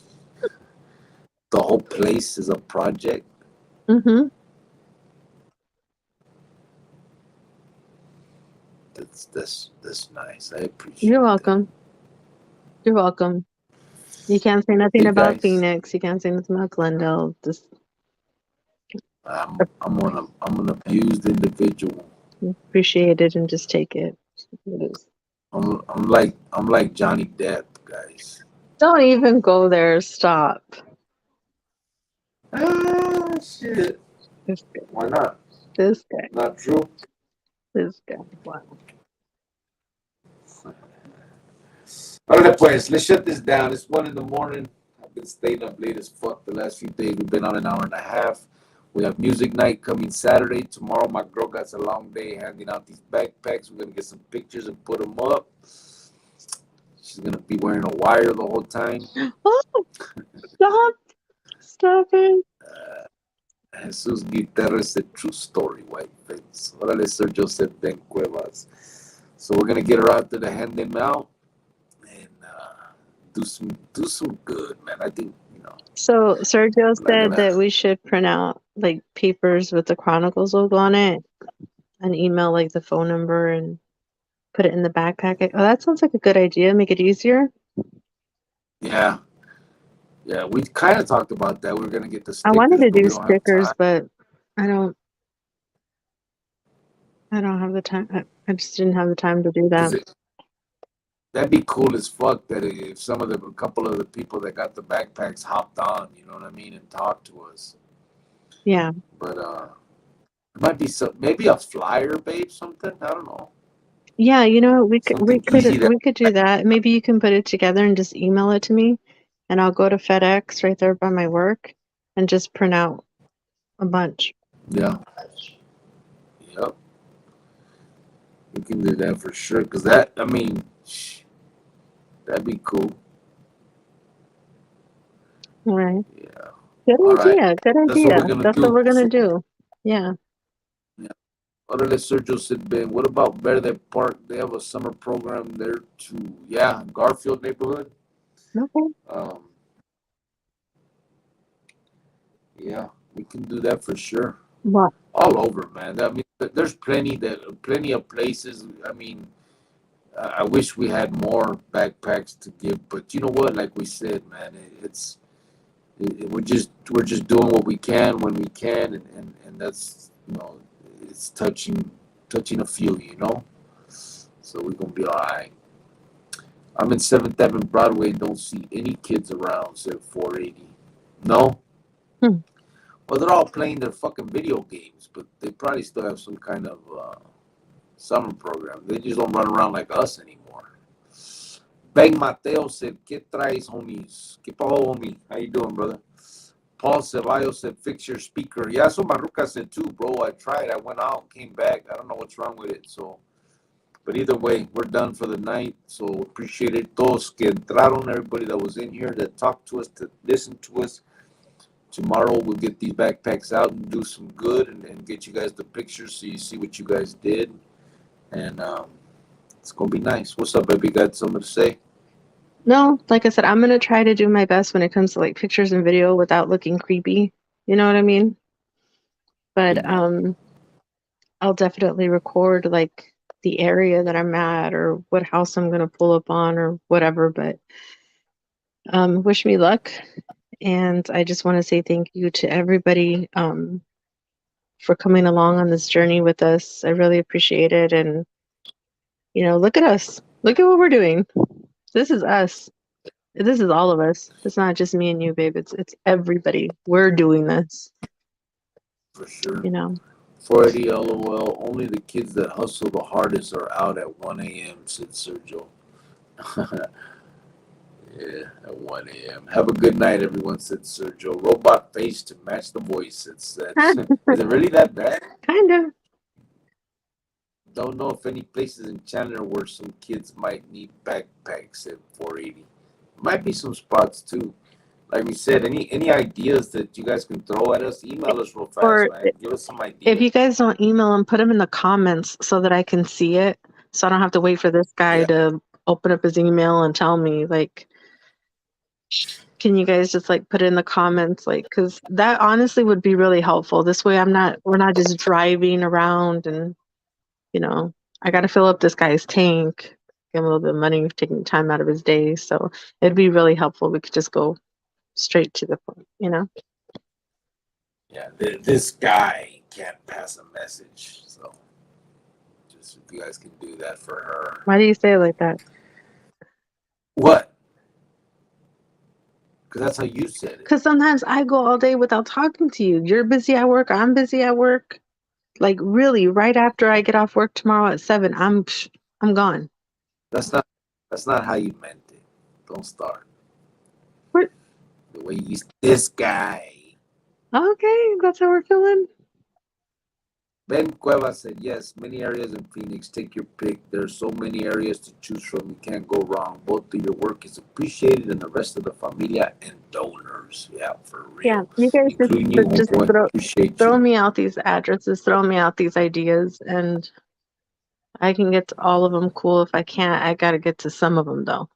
The whole place is a project. Mm-hmm. That's nice. I appreciate You're welcome. that. You're welcome. You can't say nothing Hey about guys, Phoenix. You can't say nothing about Glendale. Just I'm an abused individual. appreciate it and just take it. It is. I'm like Johnny Depp, guys. Don't even go there. Stop. Ah, shit. This guy. Why not? This guy. Not true. This guy. Wow. Alright, pues, let's shut this down. It's 1 a.m. I've been staying up late as fuck the last few days. We've been on an hour and a half. We have music night coming Saturday. Tomorrow, my girl got a long day handing out these backpacks. We're gonna get some pictures and put them up. She's gonna be wearing a wire the whole time. Oh, stop. Stop it. Jesus Guterres, a true story, white face. Órale, Sir Joseph Ben Cuevas. So we're gonna get her out there to hand them out and do some good, man. I think So Sergio said gonna, that we should print out like papers with the Chronicles logo on it and email like the phone number and put it in the backpack. Oh, that sounds like a good idea. Make it easier. yeah, we kind of talked about that. We were gonna get the I stickers, wanted to but we do don't have stickers, time. but I don't have the time. I just didn't have the time to do that. That'd be cool as fuck. That if a couple of the people that got the backpacks hopped on, you know what I mean, and talked to us. Yeah. But it might be maybe a flyer, babe, something. I don't know. Yeah, you know, we Something easy that. could do that. Maybe you can put it together and just email it to me, and I'll go to FedEx right there by my work and just print out a bunch. Yeah. Yep. We can do that for sure. Cause that'd be cool. All right. Yeah. Good All right. idea. Good That's what idea. we're gonna That's what do. we're gonna So, do. Yeah. Órale, Sergio said, Ben, what about Verde Park? They have a summer program there too. Yeah, Garfield neighborhood. Okay. Yeah, we can do that for sure. What? All over, man. I mean, there's plenty of places. I mean, I wish we had more backpacks to give, but you know what? Like we said, man, we're just doing what we can when we can, and that's it's touching a few, So we're gonna be all right. I'm in 7th Avenue Broadway and don't see any kids around, said 480. No? Hmm. Well, they're all playing their fucking video games, but they probably still have some kind of summer program. They just don't run around like us anymore. Bang Mateo said, ¿Qué traes, homies? ¿Qué pajo, homie? How you doing, brother? Paul Ceballos said, fix your speaker. Yeah, so Maruca said too, bro. I tried. I went out, came back. I don't know what's wrong with it. So, but either way, we're done for the night. So appreciate it. Todos que entraron, everybody that was in here, that talked to us, that listened to us. Tomorrow we'll get these backpacks out and do some good and get you guys the pictures so you see what you guys did. And it's going to be nice. What's up, baby? Got something to say? No, like I said, I'm gonna try to do my best when it comes to like pictures and video without looking creepy. You know what I mean? But I'll definitely record like the area that I'm at or what house I'm gonna pull up on or whatever. But wish me luck, and I just want to say thank you to everybody for coming along on this journey with us. I really appreciate it, and look at us. Look at what we're doing. This is us. This is all of us. It's not just me and you, babe. It's everybody. We're doing this. For sure. 480 LOL. Only the kids that hustle the hardest are out at 1 a.m., said Sergio. Yeah, at 1 a.m. Have a good night, everyone, said Sergio. Robot face to match the voice, said Seth. Is it really that bad? Kind of. Don't know if any places in Chandler where some kids might need backpacks at 480. Might be some spots too. Like we said, any ideas that you guys can throw at us, email us real fast, Or man. Give us some if ideas. you guys don't email them, put them in the comments so that I can see it. So I don't have to wait for this guy to open up his email and tell me, like, can you guys just like put it in the comments, like, because that honestly would be really helpful. This way we're not just driving around and I got to fill up this guy's tank, give him a little bit of money, taking time out of his day. So it'd be really helpful. We could just go straight to the point, Yeah, this guy can't pass a message. So just if you guys can do that for her. Why do you say it like that? What? Because that's how you said it. Because sometimes I go all day without talking to you. You're busy at work. I'm busy at work. Like really, right after I get off work tomorrow at 7, I'm gone. That's not how you meant it. Don't start. What? The way you this guy. Okay, that's how we're feeling. Ben Cueva said, yes, many areas in Phoenix. Take your pick. There's so many areas to choose from. You can't go wrong. Both of your work is appreciated and the rest of the familia and donors. Yeah, for real. Yeah, you guys including you, just appreciate throw you. me out these addresses, throw me out these ideas, and I can get to all of them. Cool. If I can't, I got to get to some of them though.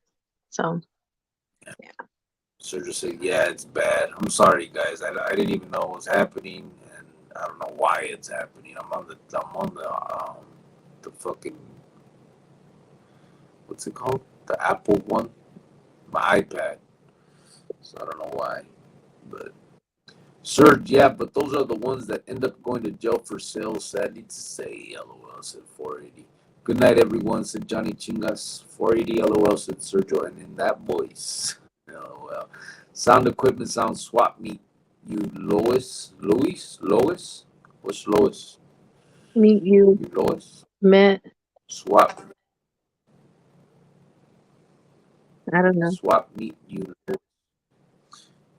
So, yeah. Sergio said, yeah, it's bad. I'm sorry, guys. I didn't even know what was happening, and I don't know why it's happening. I'm on the fucking, what's it called? The Apple one, my iPad. So I don't know why, but Serge, yeah, but those are the ones that end up going to jail for sales. Sadly to say, LOL, said 480. Good night, everyone, said Johnny Chingas. 480, LOL, said Sergio, and in that voice, LOL. Sound equipment sounds swap meet. You Lois? What's Lois? Meet you. You Lois? Met. Swap. I don't know. Swap meet you.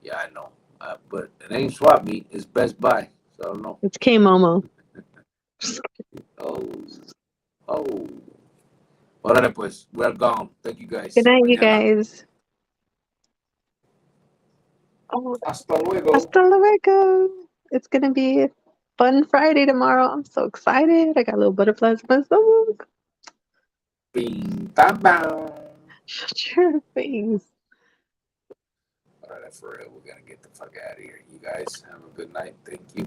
Yeah, I know. But it ain't swap meet. It's Best Buy. So I don't know. It's K-Momo. Oh. Órale, pues. We're gone. Thank you, guys. Good night, you Mañana. guys. Oh, Hasta luego. hasta luego. It's going to be a fun Friday tomorrow. I'm so excited. I got little butterflies in my stomach. Bing, bam, bam. Shut your face. Órale, for real. We're going to get the fuck out of here. You guys have a good night. Thank you.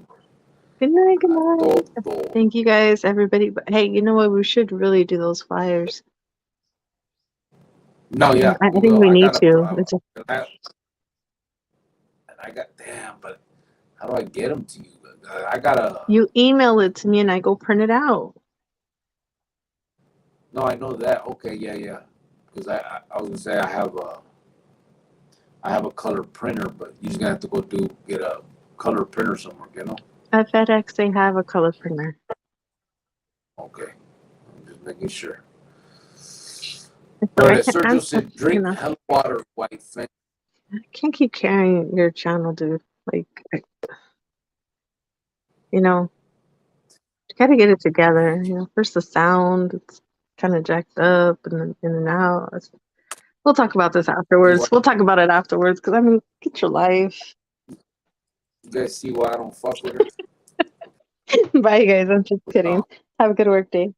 Good night, good night. Thank you guys, everybody. But hey, you know what? We should really do those flyers. No, yeah. I think we need to. I got, damn, but how do I get them to you? I gotta. You email it to me and I go print it out. No, I know that. Okay, yeah. Because I was gonna say I have a color printer, but you're just gonna have to go get a color printer somewhere, you know? At FedEx, they have a color printer. Okay, I'm just making sure. All right, Sergio said, drink hell water, white thing. I can't keep carrying your channel, dude. Like, you gotta get it together. First the sound, it's kind of jacked up and then in and out. We'll talk about this afterwards. We'll talk about it afterwards because get your life. You guys see why I don't fuck with her? Bye, guys. I'm just kidding. Have a good work day.